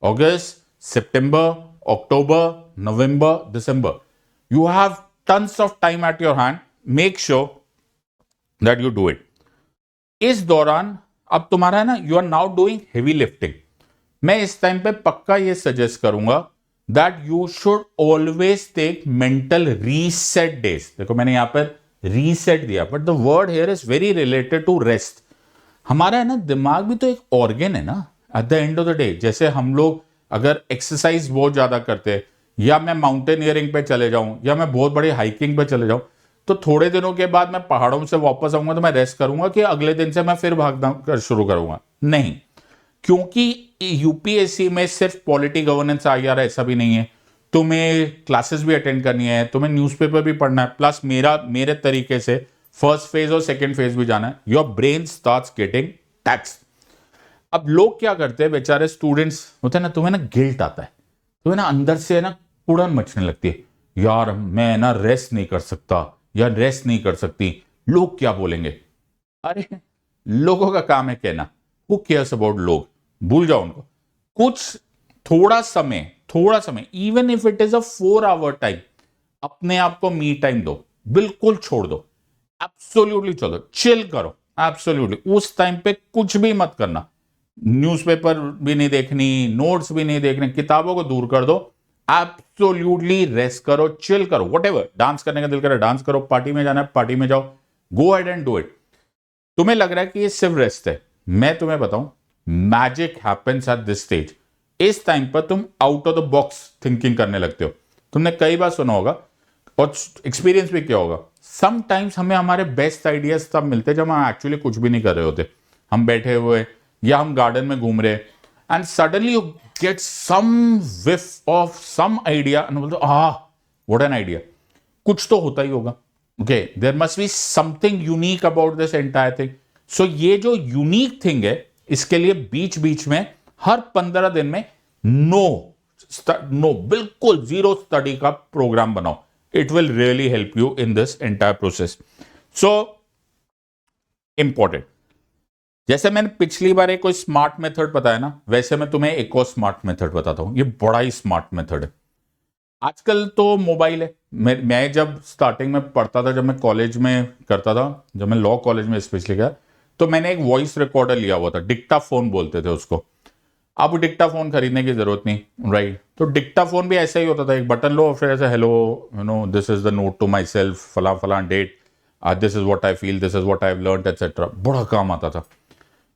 अगस्त, सितंबर, अक्टूबर, नवंबर, दिसंबर। You have tons of time at your hand. Make sure that you do it. इस दौरान अब तुम्हारा है ना, you are now doing heavy lifting. मैं इस टाइम पे पक्का ये सजेस्ट करूंगा that you should always take mental reset days. देखो मैंने यहां पर reset दिया, but the word here is very related to rest. हमारा है ना दिमाग भी तो एक ऑर्गन है ना at the end of the day। जैसे हम लोग अगर एक्सरसाइज बहुत ज्यादा करते हैं, या मैं माउंटेनियरिंग पे चले जाऊं, या मैं बहुत बड़ी हाइकिंग पे चले जाऊं, तो थोड़े दिनों के बाद मैं पहाड़ों से वापस आऊंगा तो मैं रेस्ट करूंगा कि अगले दिन से मैं फिर भागना शुरू करूंगा? नहीं, क्योंकि यूपीएससी में सिर्फ पॉलिटी गवर्नेंस आ गया ऐसा भी नहीं है। तुम्हें क्लासेस भी अटेंड करनी है, तुम्हें न्यूज़पेपर भी पढ़ना है, प्लस मेरे तरीके से फर्स्ट फेज और सेकंड फेज भी जाना है। Your brain starts getting tax. अब लोग क्या करते हैं, बेचारे स्टूडेंट्स होते हैं ना, तुम्हें ना गिल्ट आता है, तुम्हें ना अंदर से ना उड़न मचने लगती है, यार मैं ना रेस्ट नहीं कर सकता या रेस्ट नहीं कर सकती, लोग क्या बोलेंगे। अरे लोगों का काम है कहना, हु केयर्स अबाउट लोग, भूल जाओ उनको। कुछ थोड़ा समय even if it is a 4 hour time, अपने आप को मी टाइम दो, बिल्कुल छोड़ दो, एब्सोल्युटली छोड़ दो, चिल करो एब्सोल्युटली। उस टाइम पे कुछ भी मत करना, न्यूज़पेपर भी नहीं देखनी, नोट्स भी नहीं देखने, किताबों को दूर कर दो, एब्सोल्युटली रेस्ट करो, चिल करो। व्हाटएवर, डांस करने का दिल करे डांस करो, पार्टी में जाना है पार्टी में जाओ, go ahead and do it. तुम्हें लग रहा है कि ये सिर्फ रेस्ट है, मैं तुम्हें बताऊं, magic happens at this stage. इस टाइम पर तुम out of the box thinking करने लगते हो। तुमने कई बार सुना होगा और एक्सपीरियंस भी किया होगा, समटाइम्स हमें हमारे बेस्ट आइडियाज तब मिलते जब हम एक्चुअली कुछ भी नहीं कर रहे होते। हम बैठे हुए या हम गार्डन में घूम रहे, and suddenly you get some whiff of some idea and बोलते व्हाट एन आइडिया। कुछ तो होता ही होगा, okay, there must be something unique about this entire thing. So ये जो यूनिक थिंग है, इसके लिए बीच बीच में हर 15 दिन में नो बिल्कुल जीरो स्टडी का प्रोग्राम बनाओ। It will really help you in this entire process. So important, जैसे मैंने पिछली बार एक कोई स्मार्ट मेथड बताया ना, वैसे मैं तुम्हें एक और स्मार्ट मेथड बताता हूं। ये बड़ा ही स्मार्ट मेथड है। आजकल तो मोबाइल है। मैं जब स्टार्टिंग में पढ़ता था, जब मैं कॉलेज में करता था, जब मैं लॉ कॉलेज में स्पेशली गया, तो मैंने एक वॉइस रिकॉर्डर लिया हुआ था, डिक्टाफोन बोलते थे उसको। अब डिक्टाफोन खरीदने की जरूरत नहीं, राइट? तो डिक्टाफोन भी ऐसा ही होता था, एक बटन लो फिर ऐसे hello you know this is the note to myself, फला फला date, this is what I feel, this is what I have learned etcetera. बड़ा काम आता था।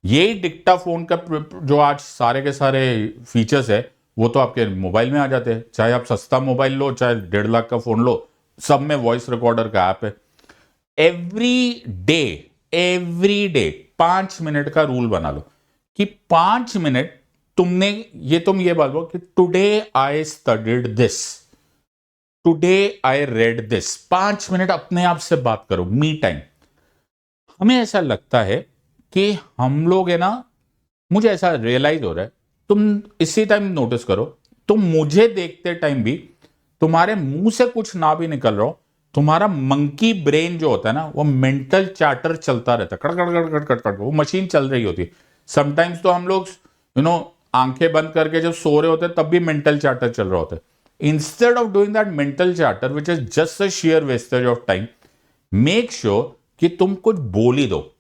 यही डिक्टाफोन का जो आज सारे के सारे फीचर्स है वो तो आपके मोबाइल में आ जाते हैं। चाहे आप सस्ता मोबाइल लो, चाहे 1.5 लाख का फोन लो, सब में वॉइस रिकॉर्डर का ऐप है। एवरी डे 5 मिनट का रूल बना लो कि 5 मिनट तुम ये बोलो कि today I studied this, today I read this. 5 minute अपने आप से बात करो, मी टाइम। हमें ऐसा लगता है कि हम लोग है ना, मुझे ऐसा रियलाइज हो रहा है, तुम इसी टाइम नोटिस करो, तुम मुझे देखते टाइम भी तुम्हारे मुंह से कुछ ना भी निकल रहा हो, तुम्हारा मंकी ब्रेन जो होता है ना, वो मेंटल चैटर चलता रहता है, कड़ कड़ कड़ कड़ कड़ कड़, वो मशीन चल रही होती है। समटाइम्स तो हम लोग आंखें बंद करके जब सो रहे होते हैं तब भी मेंटल चार्टर चल रहा होता है। Instead of doing that mental charter which is just a share wastage of time, make sure कि तुम कुछ बोल ही दो,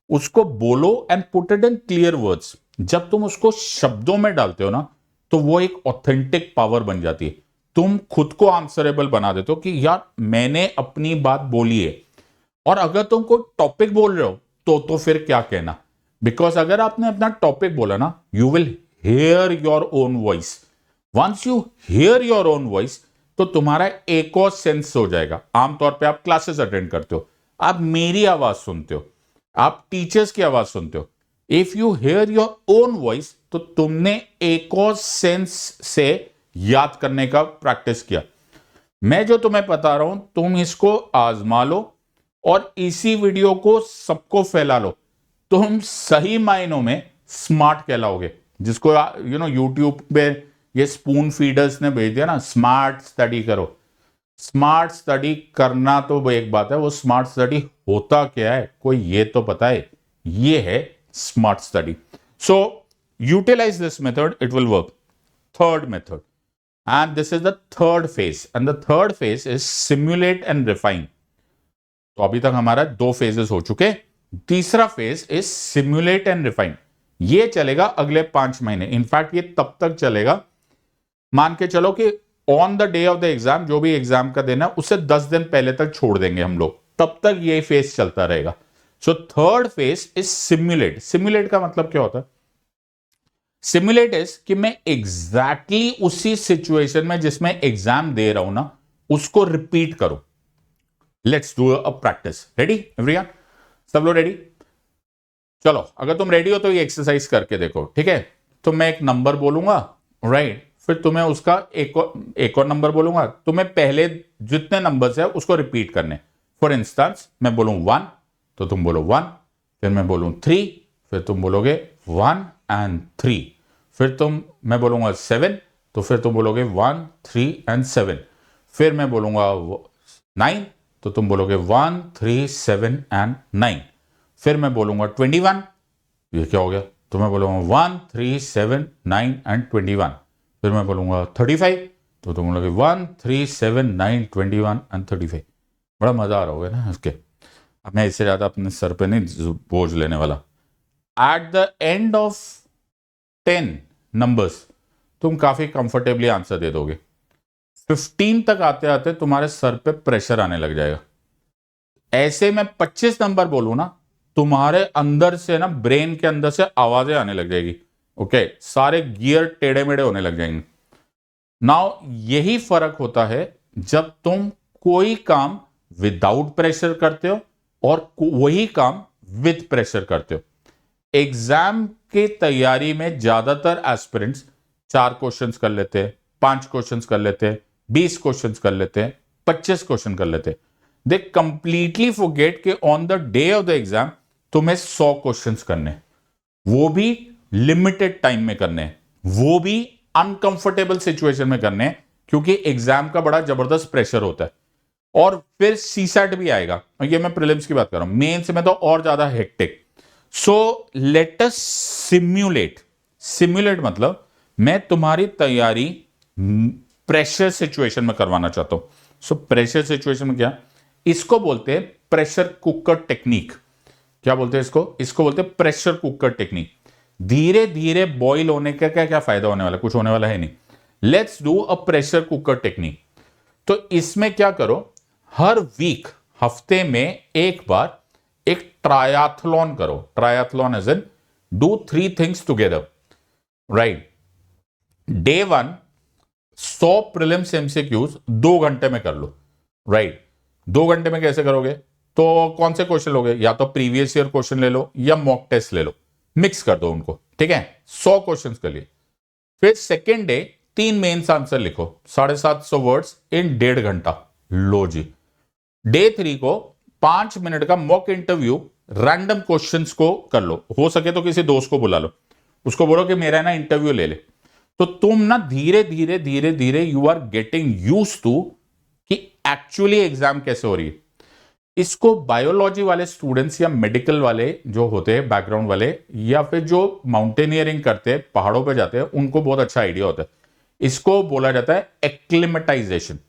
उसको बोलो and put it in clear words. जब तुम उसको शब्दों में डालते हो ना, तो वो एक ऑथेंटिक पावर बन जाती है। तुम खुद को आंसरेबल बना देते हो कि यार मैंने अपनी बात बोली है। और अगर तुम कोई टॉपिक बोल रहे हो तो फिर क्या कहना, बिकॉज अगर आपने अपना टॉपिक बोला ना, you will hear your own voice. Once you hear your own voice, तो तुम्हारा एक और सेंस हो जाएगा। आमतौर पे आप क्लासेस अटेंड करते हो, आप मेरी आवाज सुनते हो, आप टीचर्स की आवाज सुनते हो। If you hear your own voice, तो तुमने एक और सेंस से याद करने का प्रैक्टिस किया। मैं जो तुम्हें बता रहा हूं, तुम इसको आजमा लो और इसी वीडियो को सबको फैला लो। तुम सही मायनों में स्मार्ट कहलाओगे, जिसको यूट्यूब पे ये स्पून फीडर्स ने भेज दिया ना, स्मार्ट स्टडी करो। स्मार्ट स्टडी करना तो वो एक बात है, वो स्मार्ट स्टडी होता क्या है कोई ये तो पता है। ये है smart study. So utilize this method, it will work. Third method, and this is the third phase, and the third phase is simulate and refine. तो अभी तक हमारा 2 phases हो चुके। तीसरा phase is simulate and refine. ये चलेगा अगले 5 महीने। इनफैक्ट ये तब तक चलेगा, मान के चलो कि on the day of the exam, जो भी एग्जाम का दिन है उससे 10 दिन पहले तक छोड़ देंगे हम लोग, तब तक ये फेज चलता रहेगा। So third phase is simulate. Simulate का मतलब क्या होता है? सिमुलेट इज कि मैं एग्जैक्टली उसी सिचुएशन में जिसमें एग्जाम दे रहा हूं ना, उसको रिपीट करो। Let's do a practice. Ready everyone? सब लोग रेडी? चलो, अगर तुम रेडी हो तो ये एक्सरसाइज करके देखो, ठीक है? तो मैं एक नंबर बोलूंगा, राइट? फिर तुम्हें उसका एक और नंबर बोलूंगा, तुम्हें पहले जितने नंबर्स है उसको रिपीट करने। फॉर इंस्टेंस, मैं बोलूं 1 तो तुम बोलो 1, फिर मैं बोलूं 3, फिर तुम बोलोगे 1 and 3, फिर मैं बोलूंगा 7 तो फिर तुम बोलोगे 1 3 and 7, फिर मैं बोलूंगा 9 तो तुम बोलोगे 1 3 7 and 9, फिर मैं बोलूंगा 21, ये क्या हो गया? तो मैं बोलूंगा 1 3 7 9 and 21, फिर मैं बोलूंगा 35 तो तुम बोलोगे 1 3 7 9 21 and 35। बड़ा मजा आ रहा होगा ना इसके। अब मैं इससे ज्यादा अपने सर पे नहीं बोझ लेने वाला। At the end of 10 numbers तुम काफी कंफर्टेबली आंसर दे दोगे। 15 तक आते आते तुम्हारे सर पे प्रेशर आने लग जाएगा। ऐसे में 25 नंबर बोलूं ना, तुम्हारे अंदर से ना, ब्रेन के अंदर से आवाजें आने लग जाएगी। ओके, सारे गियर टेढ़े मेढ़े होने लग जाएंगे। नाउ यही फर्क होता है जब तुम कोई काम विदाउट प्रेशर करते हो और वही काम विद प्रेशर करते हो। एग्जाम की तैयारी में ज्यादातर एस्पिरेंट्स 4 क्वेश्चंस कर लेते हैं, 5 क्वेश्चंस कर लेते हैं, 20 क्वेश्चंस कर लेते हैं, 25 क्वेश्चन कर लेते हैं। दे कंप्लीटली फॉरगेट कि on the day of the exam तुम्हें 100 क्वेश्चंस करने, वो भी लिमिटेड टाइम में करने, वो भी अनकंफर्टेबल सिचुएशन में करने, क्योंकि एग्जाम का बड़ा जबरदस्त प्रेशर होता है। और फिर सीसैट भी आएगा, ये मैं प्रीलिम्स की बात कर रहा हूं, मेंस में तो और ज्यादा hectic. So let us simulate. Simulate मतलब मैं तुम्हारी तैयारी प्रेशर सिचुएशन में करवाना चाहता हूं। सो प्रेशर सिचुएशन में क्या, इसको बोलते हैं प्रेशर कुकर टेक्निक। क्या बोलते हैं इसको? इसको बोलते हैं प्रेशर कुकर टेक्निक। धीरे धीरे बॉईल होने का क्या क्या फायदा होने वाला? कुछ होने वाला है नहीं। Let's do a pressure cooker technique. तो इसमें क्या करो, हर वीक, हफ्ते में एक बार एक ट्रायथलॉन करो। Triathlon as in do 3 things together, right? Day 1 100 prelims MCQs 2 घंटे में कर लो, राइट? 2 घंटे में कैसे करोगे? तो कौन से क्वेश्चन लोगे? या तो प्रीवियस ईयर क्वेश्चन ले लो या मॉक टेस्ट ले लो, मिक्स कर दो उनको, ठीक है? 100 क्वेश्चन कर लिए। फिर सेकेंड डे 3 मेंस आंसर लिखो, 750 वर्ड्स इन 1.5 घंटा। लो जी। डे 3 को 5 मिनट का मॉक इंटरव्यू रैंडम क्वेश्चंस को कर लो। हो सके तो किसी दोस्त को बुला लो, उसको बोलो कि मेरा ना इंटरव्यू ले ले। तो तुम ना धीरे धीरे धीरे धीरे you are getting used to कि एक्चुअली एग्जाम कैसे हो रही है। इसको बायोलॉजी वाले स्टूडेंट्स या मेडिकल वाले जो होते हैं बैकग्राउंड वाले, या फिर जो माउंटेनियरिंग करते हैं, पहाड़ों पे जाते हैं, उनको बहुत अच्छा आइडिया होता है। इसको बोला जाता है एक्लिमेटाइजेशन।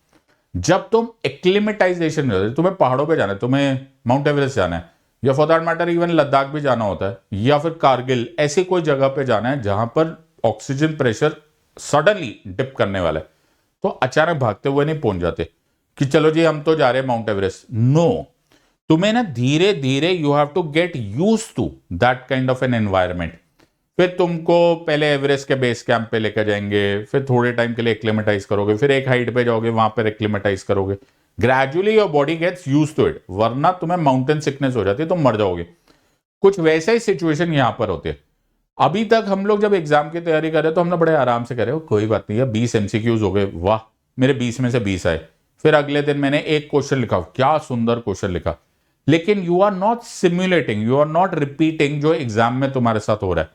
जब तुम एक्लिमेटाइजेशन, तुम्हें पहाड़ों पे जाना है, तुम्हें माउंट एवरेस्ट जाना है, या for that matter even Ladakh भी जाना होता है, या फिर कारगिल, ऐसी कोई जगह पे जाना है जहां पर ऑक्सीजन प्रेशर सडनली डिप करने वाला है, तो अचानक भागते हुए नहीं पहुंच जाते कि चलो जी हम तो जा रहे हैं माउंट एवरेस्ट। नो, तुम्हें ना धीरे धीरे you have to get use to that kind of an environment. फिर तुमको पहले एवरेस्ट के बेस कैंप पे लेकर जाएंगे, फिर थोड़े टाइम के लिए एक्लिमेटाइज करोगे, फिर एक हाइट पे जाओगे, वहां पर एक्लिमेटाइज करोगे। Gradually your body gets use to it, वरना तुम्हें माउंटेन सिकनेस हो जाती है, तुम मर जाओगे। कुछ वैसे ही सिचुएशन यहां पर होते हैं। अभी तक हम लोग जब एग्जाम की तैयारी कर रहे हैं तो हम लोग बड़े आराम से कर रहे हो, कोई बात नहीं है, 20 एमसीक्यूज हो गए, वाह मेरे 20 में से 20 आए। फिर अगले दिन मैंने एक क्वेश्चन लिखा, क्या सुंदर क्वेश्चन लिखा। लेकिन you are not simulating, you are not repeating जो एग्जाम में तुम्हारे साथ हो रहा है।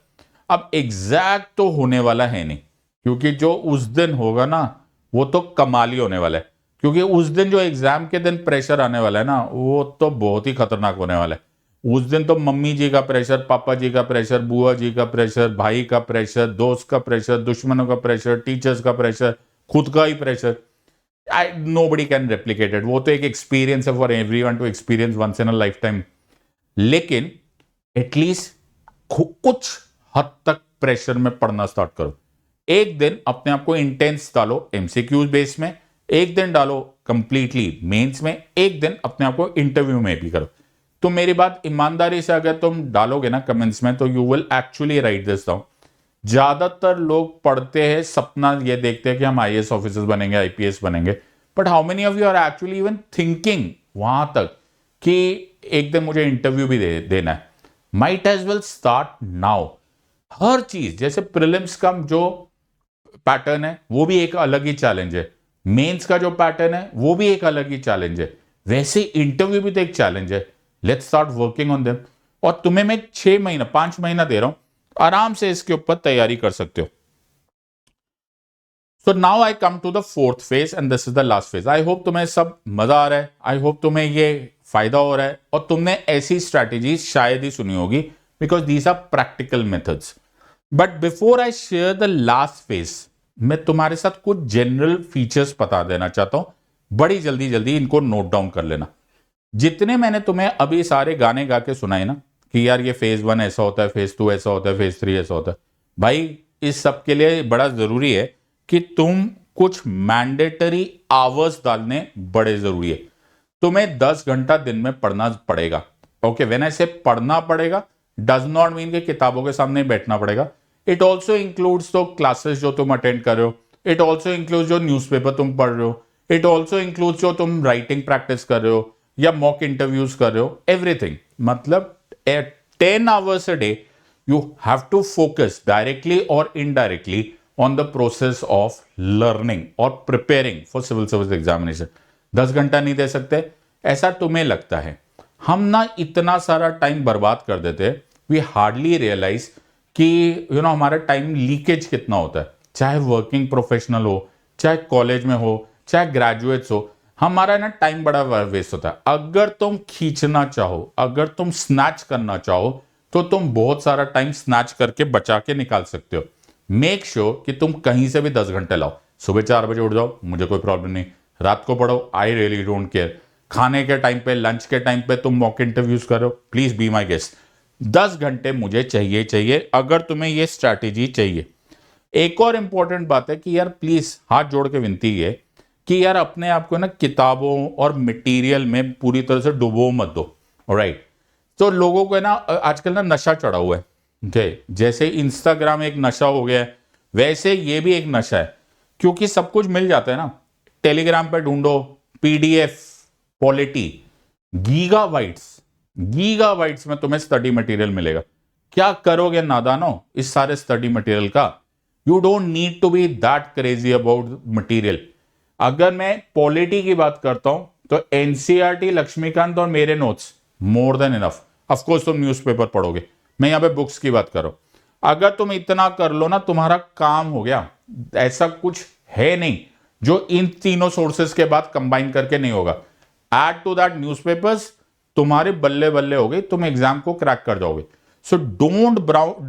अब एग्जैक्ट तो होने वाला है नहीं, क्योंकि जो उस दिन होगा ना वो तो कमाल ही होने वाला है। क्योंकि उस दिन जो एग्जाम के दिन प्रेशर आने वाला है ना, वो तो बहुत ही खतरनाक होने वाला है। उस दिन तो मम्मी जी का प्रेशर, पापा जी का प्रेशर, बुआ जी का प्रेशर, भाई का प्रेशर, दोस्त का प्रेशर, दुश्मनों का प्रेशर, टीचर्स का प्रेशर, खुद का ही pressure. Nobody can replicate it. वो तो एक एक्सपीरियंस है for everyone to experience once in a lifetime. लेकिन एटलीस्ट कुछ हद तक प्रेशर में पढ़ना स्टार्ट करो। एक दिन अपने आप को इंटेंस डालो एमसीक्यूज बेस में, एक दिन डालो कंप्लीटली मेंस में, एक दिन अपने आप को इंटरव्यू में भी करो। तो मेरी बात ईमानदारी से अगर तुम डालोगे ना कमेंट्स में, तो you will actually right this down. ज्यादातर लोग पढ़ते हैं, सपना ये देखते हैं कि हम आईएएस ऑफिसर्स बनेंगे, आईपीएस बनेंगे, but how many of you are actually even thinking वहां तक कि एक दिन मुझे इंटरव्यू भी देना है। Might as well start now. हर चीज, जैसे प्रीलिम्स का जो पैटर्न है वो भी एक अलग ही चैलेंज है, मेंस का जो पैटर्न है वो भी एक अलग ही चैलेंज है, वैसे इंटरव्यू भी तो एक चैलेंज है। Let's start working on them. और तुम्हें मैं 6 महीना 5 महीना दे रहा हूं, आराम से इसके ऊपर तैयारी कर सकते हो। So now I come to the fourth phase and this is the last phase. I hope तुम्हें सब मजा आ रहा है, आई होप तुम्हें ये फायदा हो रहा है, और तुमने ऐसी स्ट्रैटेजी शायद ही सुनी होगी, because these are practical methods. But before I share the last phase, मैं तुम्हारे साथ कुछ जनरल फीचर्स बता देना चाहता हूं। बड़ी जल्दी जल्दी इनको नोट डाउन कर लेना। जितने मैंने तुम्हें अभी सारे गाने गा के सुनाए ना कि यार ये फेज 1 ऐसा होता है, फेज 2 ऐसा होता है, फेज 3 ऐसा होता है, भाई इस सब के लिए बड़ा जरूरी है कि तुम कुछ मैंडेटरी आवर्स डालने बड़े जरूरी है। तुम्हें 10 घंटा दिन में पढ़ना पड़ेगा। ओके, व्हेन आई से पढ़ना पड़ेगा डज नॉट मीन कि किताबों के सामने बैठना पड़ेगा। इट ऑल्सो इंक्लूड्स तो क्लासेस जो तुम अटेंड कर रहे हो, इट ऑल्सो इंक्लूड्स जो न्यूज़पेपर तुम पढ़ रहे हो, इट ऑल्सो इंक्लूड्स जो तुम राइटिंग प्रैक्टिस कर रहे हो या मॉक इंटरव्यूज कर रहे हो, एवरीथिंग। मतलब 10 hours a day you have to focus directly और indirectly on the process of learning और preparing for civil service examination. 10 घंटा नहीं दे सकते ऐसा तुम्हें लगता है। हम ना इतना सारा टाइम बर्बाद कर देते हैं, वी हार्डली रियलाइज कि हमारा टाइम लीकेज कितना होता है। चाहे वर्किंग प्रोफेशनल हो, चाहे कॉलेज में हो, चाहे ग्रेजुएट्स हो, हमारा ना टाइम बड़ा वेस्ट होता है। अगर तुम खींचना चाहो, अगर तुम स्नैच करना चाहो, तो तुम बहुत सारा टाइम स्नैच करके बचा के निकाल सकते हो। मेक श्योर कि तुम कहीं से भी 10 घंटे लाओ। सुबह 4 बजे उठ जाओ, मुझे कोई प्रॉब्लम नहीं। रात को पढ़ो, आई रियली डोंट केयर। खाने के टाइम पे, लंच के टाइम पे तुम मॉक इंटरव्यूज करो, प्लीज बी माई गेस्ट। 10 घंटे मुझे चाहिए अगर तुम्हें ये स्ट्रैटेजी चाहिए। एक और इंपॉर्टेंट बात है कि यार प्लीज हाथ जोड़ के विनती है कि यार अपने आप को ना किताबों और मटेरियल में पूरी तरह से डुबो मत दो। ऑलराइट, तो लोगों को है ना आजकल ना नशा चढ़ा हुआ है। ओके, जैसे इंस्टाग्राम एक नशा हो गया है, वैसे ये भी एक नशा है, क्योंकि सब कुछ मिल जाता है ना। टेलीग्राम पे ढूंढो, पीडीएफ पॉलिटी, गीगाबाइट्स में तुम्हें स्टडी मटेरियल मिलेगा। क्या करोगे नादानो इस सारे स्टडी मटेरियल का? You don't need to be that crazy about material. अगर मैं पॉलिटी की बात करता हूं तो एनसीईआरटी, लक्ष्मीकांत और मेरे नोट्स मोर देन इनफ। ऑफकोर्स तुम न्यूज़पेपर पढ़ोगे, मैं यहां पे बुक्स की बात करो। अगर तुम इतना कर लो ना, तुम्हारा काम हो गया। ऐसा कुछ है नहीं जो इन तीनों सोर्सेस के बाद कंबाइन करके नहीं होगा। एड टू दैट न्यूज़पेपर्स, तुम्हारे बल्ले बल्ले हो गई, तुम एग्जाम को क्रैक कर जाओगे। So don't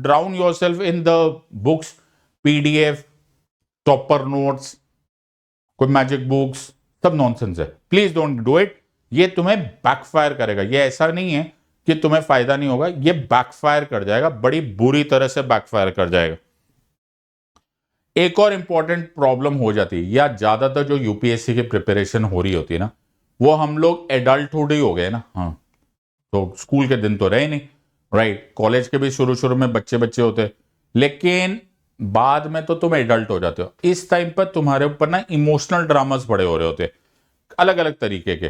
drown yourself in the books, PDF, topper notes, कोई मैजिक बुक्स, सब नॉनसेंस है। Please don't do it. ये तुम्हें बैकफायर करेगा। ये ऐसा नहीं है कि तुम्हें फायदा नहीं होगा, ये बैकफायर कर जाएगा, बड़ी बुरी तरह से बैकफायर कर जाएगा। एक और इंपॉर्टेंट प्रॉब्लम हो जाती है, या ज्यादातर जो यूपीएससी की प्रिपरेशन हो रही होती है ना, वो हम लोग एडल्टहुड ही हो गए ना। हाँ, तो स्कूल के दिन तो रहे नहीं, राइट। कॉलेज के भी शुरू शुरू में बच्चे बच्चे होते, लेकिन बाद में तो तुम एडल्ट हो जाते हो। इस टाइम पर तुम्हारे ऊपर ना इमोशनल ड्रामास बड़े हो रहे होते, अलग अलग तरीके के।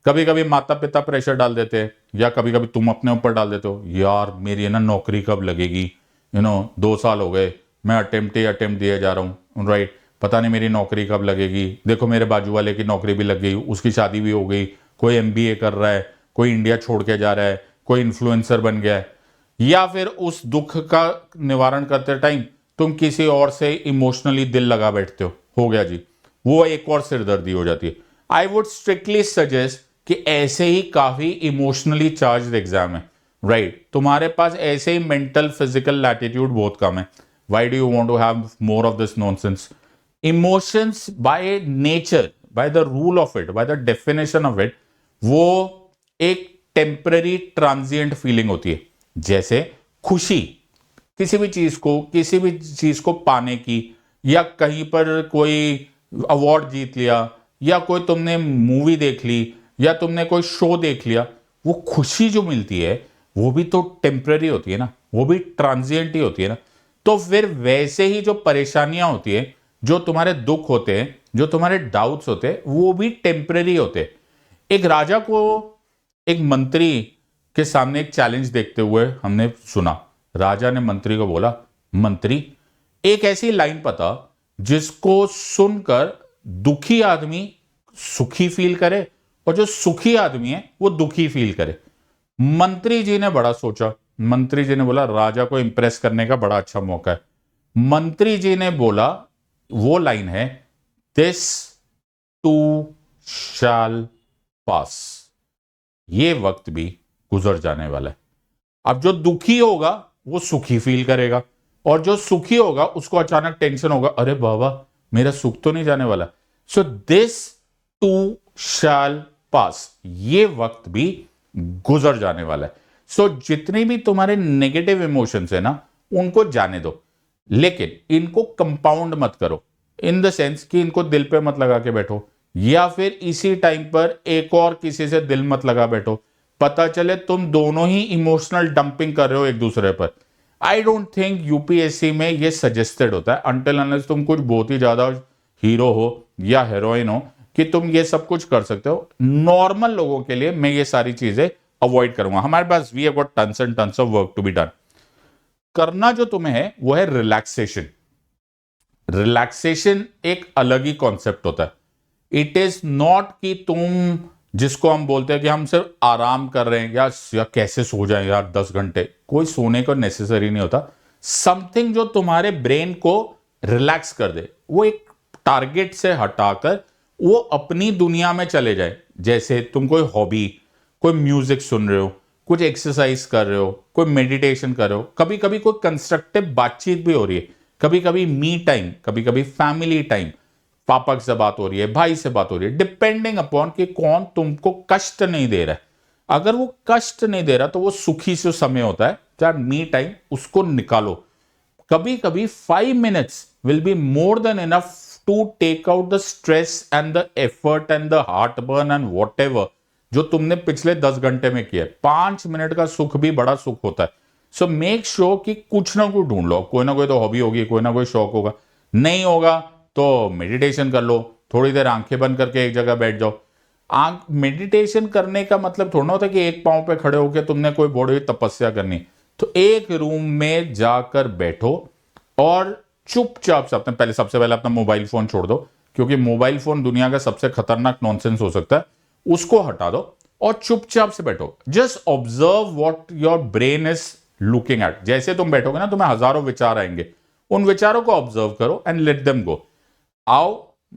कभी कभी माता पिता प्रेशर डाल देते हैं, या कभी कभी तुम अपने ऊपर डाल देते हो, यार मेरी ना नौकरी कब लगेगी, 2 साल हो गए, मैं अटेम्प्ट दिए जा रहा हूँ, राइट। पता नहीं मेरी नौकरी कब लगेगी। देखो मेरे बाजू वाले की नौकरी भी लग गई, उसकी शादी भी हो गई, कोई एमबीए कर रहा है, कोई इंडिया छोड़ के जा रहा है, कोई इन्फ्लुएंसर बन गया है। या फिर उस दुख का निवारण करते टाइम तुम किसी और से इमोशनली दिल लगा बैठते हो गया जी, वो एक और सिरदर्दी हो जाती है। आई वुड स्ट्रिक्टली सजेस्ट कि ऐसे ही काफी इमोशनली चार्ज एग्जाम है, राइट। तुम्हारे पास ऐसे ही मेंटल फिजिकल लैटिट्यूड बहुत कम है। Why do you want to have more of this nonsense? Emotions by nature, by the rule of it, by the definition of it, वो एक टेम्पररी ट्रांजिएंट फीलिंग होती है। जैसे खुशी, किसी भी चीज को पाने की, या कहीं पर कोई अवार्ड जीत लिया, या कोई तुमने मूवी देख ली, या तुमने कोई शो देख लिया, वो खुशी जो मिलती है वो भी तो टेम्पररी होती है ना, वो भी ट्रांजिएंट ही होती है ना। तो फिर वैसे ही जो परेशानियां होती है, जो तुम्हारे दुख होते हैं, जो तुम्हारे डाउट्स होते हैं, वो भी टेम्पररी होते हैं। एक राजा को एक मंत्री के सामने एक चैलेंज देखते हुए हमने सुना। राजा ने मंत्री को बोला, मंत्री एक ऐसी लाइन पता जिसको सुनकर दुखी आदमी सुखी फील करे, और जो सुखी आदमी है वो दुखी फील करे। मंत्री जी ने बड़ा सोचा, मंत्री जी ने बोला राजा को इंप्रेस करने का बड़ा अच्छा मौका है। मंत्री जी ने बोला, वो लाइन है, दिस टू शैल पास, ये वक्त भी गुजर जाने वाला है। अब जो दुखी होगा वो सुखी फील करेगा, और जो सुखी होगा उसको अचानक टेंशन होगा, अरे बाबा मेरा सुख तो नहीं जाने वाला। सो दिस टू शैल पास, ये वक्त भी गुजर जाने वाला है। सो जितने भी तुम्हारे नेगेटिव इमोशंस है ना, उनको जाने दो, लेकिन इनको कंपाउंड मत करो, इन द सेंस कि इनको दिल पे मत लगा के बैठो, या फिर इसी टाइम पर एक और किसी से दिल मत लगा बैठो, पता चले तुम दोनों ही इमोशनल डंपिंग कर रहे हो एक दूसरे पर। आई डोंट थिंक यूपीएससी में ये सजेस्टेड होता है, अनटिल अनलेस तुम कुछ बहुत ही ज्यादा हीरो हो या हीरोइन हो कि तुम ये सब कुछ कर सकते हो। नॉर्मल लोगों के लिए मैं ये सारी चीजें अवॉइड करूंगा। हमारे पास we have got tons and tons of work to be done. करना जो तुम्हें है वो है रिलैक्सेशन। रिलैक्सेशन एक अलग ही कॉन्सेप्ट होता है। इट इज नॉट कि तुम, जिसको हम बोलते हैं कि हम सिर्फ आराम कर रहे हैं, या कैसे सो जाएं यार 10 घंटे, कोई सोने को नेसेसरी नहीं होता। समथिंग जो तुम्हारे ब्रेन को रिलैक्स कर दे, वो एक टारगेट से हटाकर वो अपनी दुनिया में चले जाए। जैसे तुम कोई हॉबी, कोई म्यूजिक सुन रहे हो, कुछ एक्सरसाइज कर रहे हो, कोई मेडिटेशन कर रहे हो, कभी कभी कोई कंस्ट्रक्टिव बातचीत भी हो रही है, कभी कभी मी टाइम, कभी कभी फैमिली टाइम, पापा से बात हो रही है, भाई से बात हो रही है, डिपेंडिंग अपॉन कि कौन तुमको कष्ट नहीं दे रहा है। अगर वो कष्ट नहीं दे रहा तो वो सुखी से समय होता है, चाहे मी टाइम, उसको निकालो। कभी कभी 5 minutes will be more than enough to take out the stress and the effort and the heartburn and whatever जो तुमने पिछले 10 घंटे में किया। 5 मिनट का सुख भी बड़ा सुख होता है। सो मेक श्योर कि कुछ ना कुछ ढूंढ लो, कोई ना कोई तो हॉबी होगी, कोई ना कोई शौक होगा। नहीं होगा तो मेडिटेशन कर लो, थोड़ी देर आंखें बंद करके एक जगह बैठ जाओ। मेडिटेशन करने का मतलब थोड़ा ना होता कि एक पांव पे खड़े होकर तुमने कोई बड़ी तपस्या करनी। तो एक रूम में जाकर बैठो और चुपचाप से पहले सबसे पहले अपना मोबाइल फोन छोड़ दो, क्योंकि मोबाइल फोन दुनिया का सबसे खतरनाक नॉनसेंस हो सकता है। उसको हटा दो और चुपचाप से बैठो। Just observe what your brain is looking at. जैसे तुम बैठोगे ना, तुम्हें हजारों विचार आएंगे, उन विचारों को ऑब्जर्व करो एंड लेट देम गो। आओ,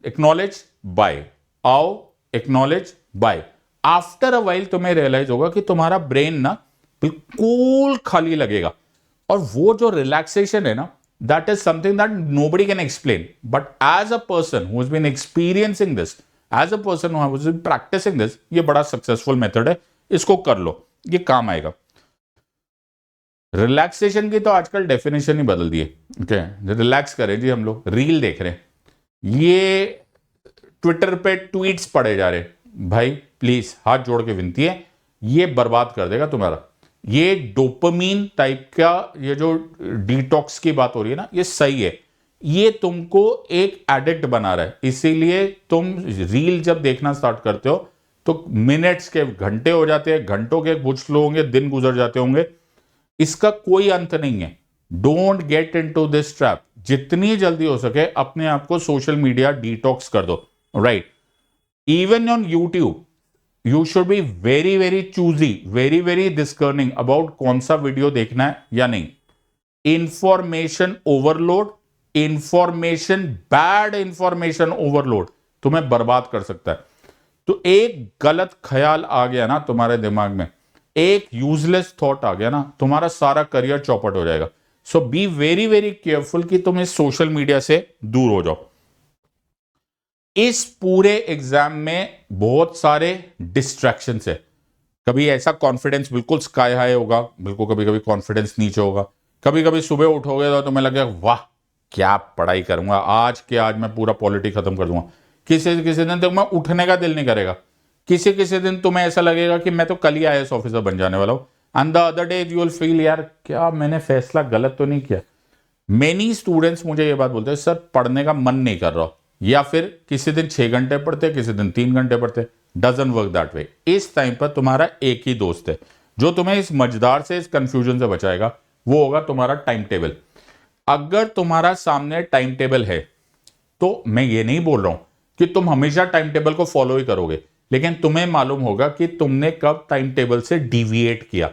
एक्नॉलेज, बाय, आओ, acknowledge, bye. After a while तुम्हें रियलाइज होगा कि तुम्हारा ब्रेन ना बिल्कुल खाली लगेगा, और वो जो रिलैक्सेशन है ना, that is something that nobody can explain, but as a person who has been experiencing this, as a person who has been practising this, ये बड़ा सक्सेसफुल मेथड है, इसको कर लो, ये काम आएगा। रिलैक्सेशन की तो आजकल डेफिनेशन ही बदल दी है। ओके, रिलैक्स करें जी, हम लोग रील देख रहे हैं, ये ट्विटर पे ट्वीट्स पढ़े जा रहे हैं, भाई प्लीज हाथ जोड़ के विनती है, ये बर्बाद कर देगा तुम्हारा। ये डोपामीन टाइप का, ये जो डिटॉक्स की बात हो रही है ना, ये सही है, ये तुमको एक एडिक्ट बना रहा है। इसीलिए तुम रील जब देखना स्टार्ट करते हो तो मिनट्स के घंटे हो जाते हैं, घंटों के कुछ लोग होंगे दिन गुजर जाते होंगे, इसका कोई अंत नहीं है। Don't get into this trap. जितनी जल्दी हो सके अपने आप को सोशल मीडिया डिटॉक्स कर दो, right. Even on YouTube you should be very very choosy, very very discerning about कौन सा वीडियो देखना है या नहीं। Information overload, information, bad information overload तुम्हें बर्बाद कर सकता है। तो एक गलत ख्याल आ गया ना तुम्हारे दिमाग में, एक यूजलेस थॉट आ गया ना, तुम्हारा सारा करियर चौपट हो जाएगा। सो बी वेरी वेरी केयरफुल कि तुम इस सोशल मीडिया से दूर हो जाओ। इस पूरे एग्जाम में बहुत सारे डिस्ट्रैक्शन है। कभी ऐसा कॉन्फिडेंस बिल्कुल स्काई हाई होगा, बिल्कुल कभी कभी कॉन्फिडेंस नीचे होगा, कभी कभी सुबह उठोगे तो तुम्हें लगेगा वाह क्या पढ़ाई करूंगा आज के आज, मैं पूरा पॉलिटी खत्म कर दूंगा। किसी किसी दिन तो मैं उठने का दिल नहीं करेगा, किसी किसी दिन तुम्हें ऐसा लगेगा कि मैं तो कल ही IAS ऑफिसर बन जाने वाला हूं, and the other day you will feel यार क्या मैंने फैसला गलत तो नहीं किया। मेनी स्टूडेंट्स मुझे ये बात बोलते हैं, सर पढ़ने का मन नहीं कर रहा, या फिर किसी दिन 6 घंटे पढ़ते, किसी दिन 3 घंटे पढ़ते। Doesn't work that way. इस टाइम पर तुम्हारा एक ही दोस्त है जो तुम्हें इस मझदार से, इस कंफ्यूजन से बचाएगा, वो होगा तुम्हारा टाइम टेबल। अगर तुम्हारा सामने टाइम टेबल है तो मैं ये नहीं बोल रहा हूं कि तुम हमेशा टाइम टेबल को फॉलो ही करोगे, लेकिन तुम्हें मालूम होगा कि तुमने कब टाइम टेबल से डिविएट किया।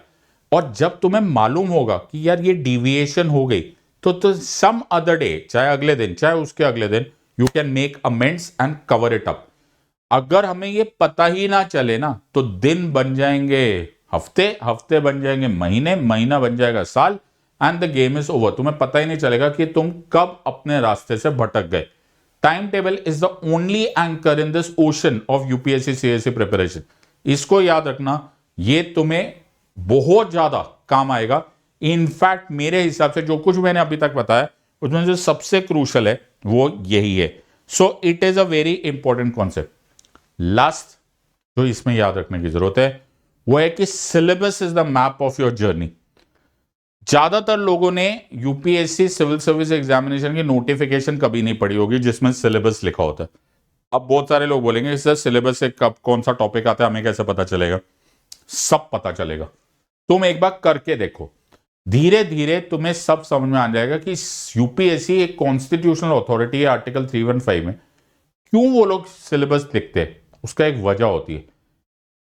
और जब तुम्हें मालूम होगा कि यार ये डिविएशन हो गई, तो सम अदर डे, चाहे अगले दिन चाहे उसके अगले दिन, you can make amends and cover it up. अगर हमें ये पता ही ना चले ना, तो दिन बन जाएंगे हफ्ते, हफ्ते बन जाएंगे महीने, महीना बन जाएगा साल, and the game is over. तुम्हें पता ही नहीं चलेगा कि तुम कब अपने रास्ते से भटक गए। Time table is the only anchor in this ocean of UPSC CSE preparation. इसको याद रखना, ये तुम्हें बहुत ज्यादा काम आएगा। इनफैक्ट मेरे हिसाब से जो कुछ मैंने अभी तक बताया उसमें जो सबसे क्रूशल है वो यही है। So it is a very important concept. Last जो इसमें याद रखने की जरूरत है वो है कि syllabus is the map of your journey. ज्यादातर लोगों ने यूपीएससी सिविल सर्विस एग्जामिनेशन की नोटिफिकेशन कभी नहीं पढ़ी होगी जिसमें सिलेबस लिखा होता है। अब बहुत सारे लोग बोलेंगे सर सिलेबस से कब कौन सा टॉपिक आता है हमें कैसे पता चलेगा? सब पता चलेगा, तुम एक बार करके देखो, धीरे धीरे तुम्हें सब समझ में आ जाएगा कि यूपीएससी एक कॉन्स्टिट्यूशनल अथॉरिटी है आर्टिकल 315 में, क्यों वो लोग सिलेबस लिखते हैं, उसका एक वजह होती है।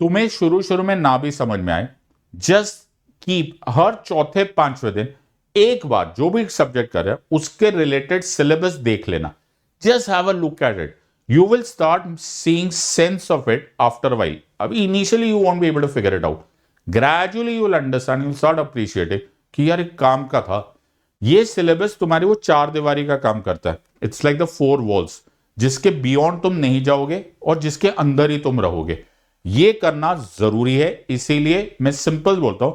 तुम्हें शुरू शुरू में ना भी समझ में आए, जस्ट कीप हर चौथे पांचवें दिन एक बार जो भी सब्जेक्ट कर रहे हैं उसके रिलेटेड सिलेबस देख लेना। Just have a look at it, you will start seeing sense of it after a while. अभी initially you won't be able to figure it out. Gradually you will understand, you will start appreciating कि यार एक काम का था। ये सिलेबस तुम्हारी वो चार दीवारी का काम करता है। इट्स लाइक द 4 walls, जिसके बियॉन्ड तुम नहीं जाओगे और जिसके अंदर ही तुम रहोगे। ये करना जरूरी है, इसीलिए मैं सिंपल बोलता हूं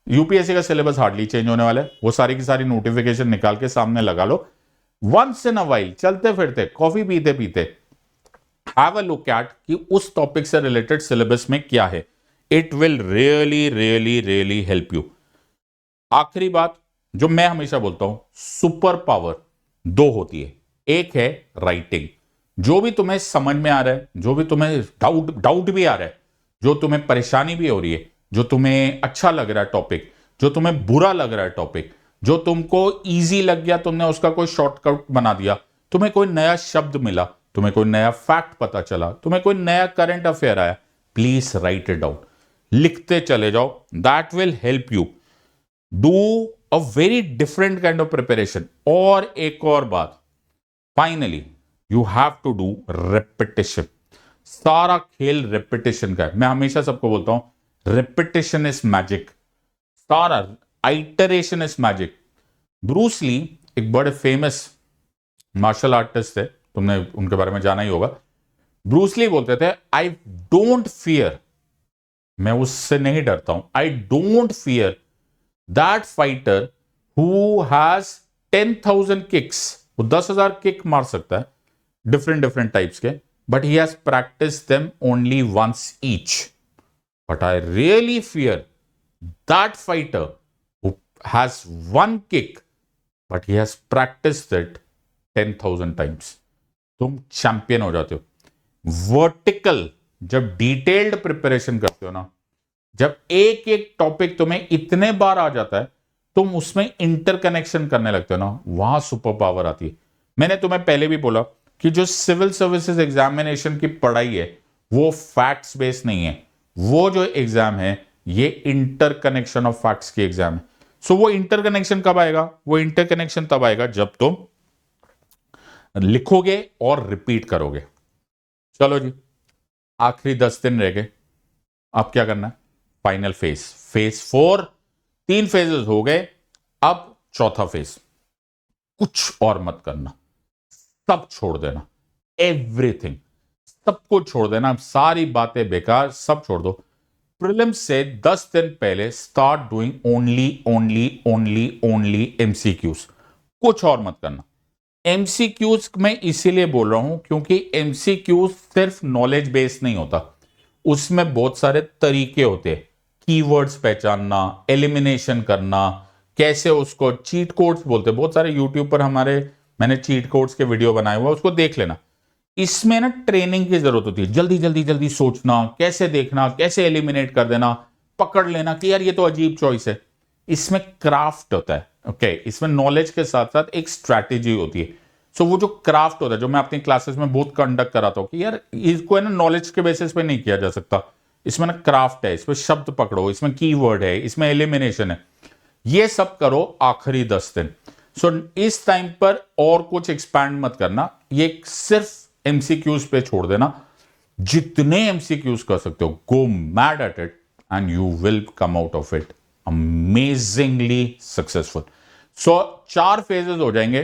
यूपीएससी का सिलेबस हार्डली चेंज होने वाला है। वो सारी की सारी नोटिफिकेशन निकाल के सामने लगा लो, वंस इन अ वाइल चलते फिरते कॉफी पीते पीते हैव अ लुक एट कि उस टॉपिक से रिलेटेड सिलेबस में क्या है। It will really really really help you. आखिरी बात जो मैं हमेशा बोलता हूं, सुपर पावर 2 होती है। एक है राइटिंग, जो भी तुम्हें समझ में आ रहा है, जो भी तुम्हें डाउट भी आ रहा है, जो तुम्हें परेशानी भी हो रही है, जो तुम्हें अच्छा लग रहा है टॉपिक, जो तुम्हें बुरा लग रहा है टॉपिक, जो तुमको इजी लग गया तुमने उसका कोई शॉर्टकट बना दिया, तुम्हें कोई नया शब्द मिला, तुम्हें कोई नया फैक्ट पता चला, तुम्हें कोई नया करंट अफेयर आया, प्लीज राइट इट डाउन, लिखते चले जाओ। That will help you do a very different kind of preparation. और एक और बात, finally you have to do repetition. सारा खेल रेपिटेशन का है। मैं हमेशा सबको बोलता हूं रेपिटेशन इज मैजिक, सारा iteration is magic. Bruce Lee एक बड़े फेमस मार्शल आर्टिस्ट थे, तुमने उनके बारे में जाना ही होगा। ब्रूस ली बोलते थे आई डोंट फियर, मैं उससे नहीं डरता हूं, I don't fear that fighter who has 10,000 kicks, वो 10,000 किक मार सकता है डिफरेंट डिफरेंट टाइप्स के, but he has practice them only once each. But I really fear that fighter who has one kick but he has practised it 10,000 times. तुम चैंपियन हो जाते हो। वर्टिकल, जब डिटेल्ड प्रिपरेशन करते हो ना, जब एक एक टॉपिक तुम्हें इतने बार आ जाता है, तुम उसमें इंटरकनेक्शन करने लगते हो ना, वहां सुपर पावर आती है। मैंने तुम्हें पहले भी बोला कि जो सिविल सर्विसेज एग्जामिनेशन की पढ़ाई है वो फैक्ट्स बेस्ड नहीं है, वो जो एग्जाम है ये इंटरकनेक्शन ऑफ फैक्ट्स की एग्जाम है। सो वो इंटरकनेक्शन कब आएगा? वो इंटरकनेक्शन तब आएगा जब तुम लिखोगे और रिपीट करोगे। चलो जी, आखिरी 10 दिन रह गए। अब क्या करना है? Final phase, phase 4। 3 फेजेस हो गए, अब चौथा फेज। कुछ और मत करना, सब छोड़ देना, एवरीथिंग, सबको छोड़ देना, सारी बातें बेकार, सब छोड़ दो। प्रीलिम्स से 10 दिन पहले start doing only only only only MCQs, कुछ और मत करना। एमसीक्यूज मैं इसीलिए बोल रहा हूं क्योंकि एमसीक्यूज सिर्फ नॉलेज बेस्ड नहीं होता, उसमें बहुत सारे तरीके होते हैं। कीवर्ड्स पहचानना, एलिमिनेशन करना, कैसे उसको चीट कोड्स बोलते हैं, बहुत सारे यूट्यूब पर मैंने चीट कोड्स के वीडियो बनाए हुए, उसको देख लेना। इसमें ना ट्रेनिंग की जरूरत होती है, जल्दी जल्दी जल्दी सोचना, कैसे देखना, कैसे एलिमिनेट कर देना, पकड़ लेना कि यार ये तो अजीब चॉइस है। इसमें क्राफ्ट होता है, ओके। इसमें नॉलेज के साथ साथ एक स्ट्रैटेजी होती है। सो वो जो क्राफ्ट होता है, जो मैं अपनी क्लासेस में बहुत कंडक्ट कराता हूं कि यार इसको है ना नॉलेज के बेसिस पे नहीं किया जा सकता, इसमें ना क्राफ्ट है, इसमें शब्द पकड़ो, इसमें कीवर्ड है, इसमें एलिमिनेशन है, ये सब करो आखिरी 10 दिन। सो इस टाइम पर और कुछ एक्सपैंड मत करना, ये सिर्फ एमसीक्यूज पे छोड़ देना। जितने एमसीक्यूज कर सकते हो, go mad at it and you will come out of it amazingly successful. So 4 phases हो जाएंगे,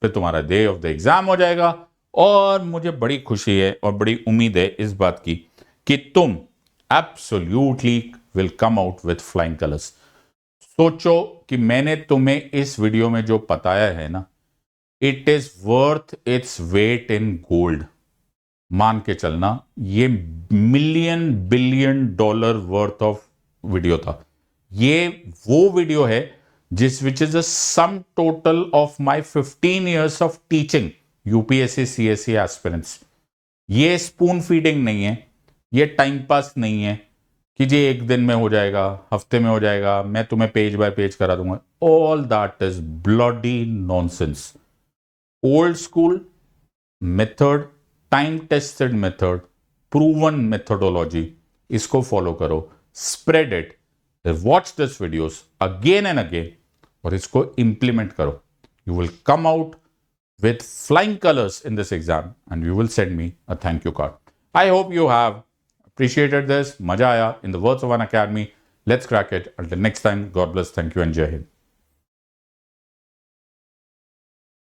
फिर तुम्हारा डे ऑफ द एग्जाम हो जाएगा। और मुझे बड़ी खुशी है और बड़ी उम्मीद है इस बात की कि तुम absolutely will come out with flying colours. सोचो कि मैंने तुम्हें इस वीडियो में जो बताया है ना, it is worth its weight in gold. मान के चलना, ये $1 बिलियन वर्थ ऑफ वीडियो था। ये वो वीडियो है जिस which is a sum total of my 15 years of teaching UPSC CSC aspirants. ये स्पून फीडिंग नहीं है, ये टाइम पास नहीं है कि जी एक दिन में हो जाएगा, हफ्ते में हो जाएगा, मैं तुम्हें पेज बाय पेज करा दूंगा। All that is bloody nonsense. Old school method, time tested method, proven methodology, इसको फॉलो करो, spread it, watch this videos again and again और इसको इंप्लीमेंट करो। You will come out with flying colors in this exam and you will send me a thank you card. I hope you have appreciated this. Maja aaya. In the words of an academy, let's crack it. Until next time, God bless. Thank you and Jai Hind.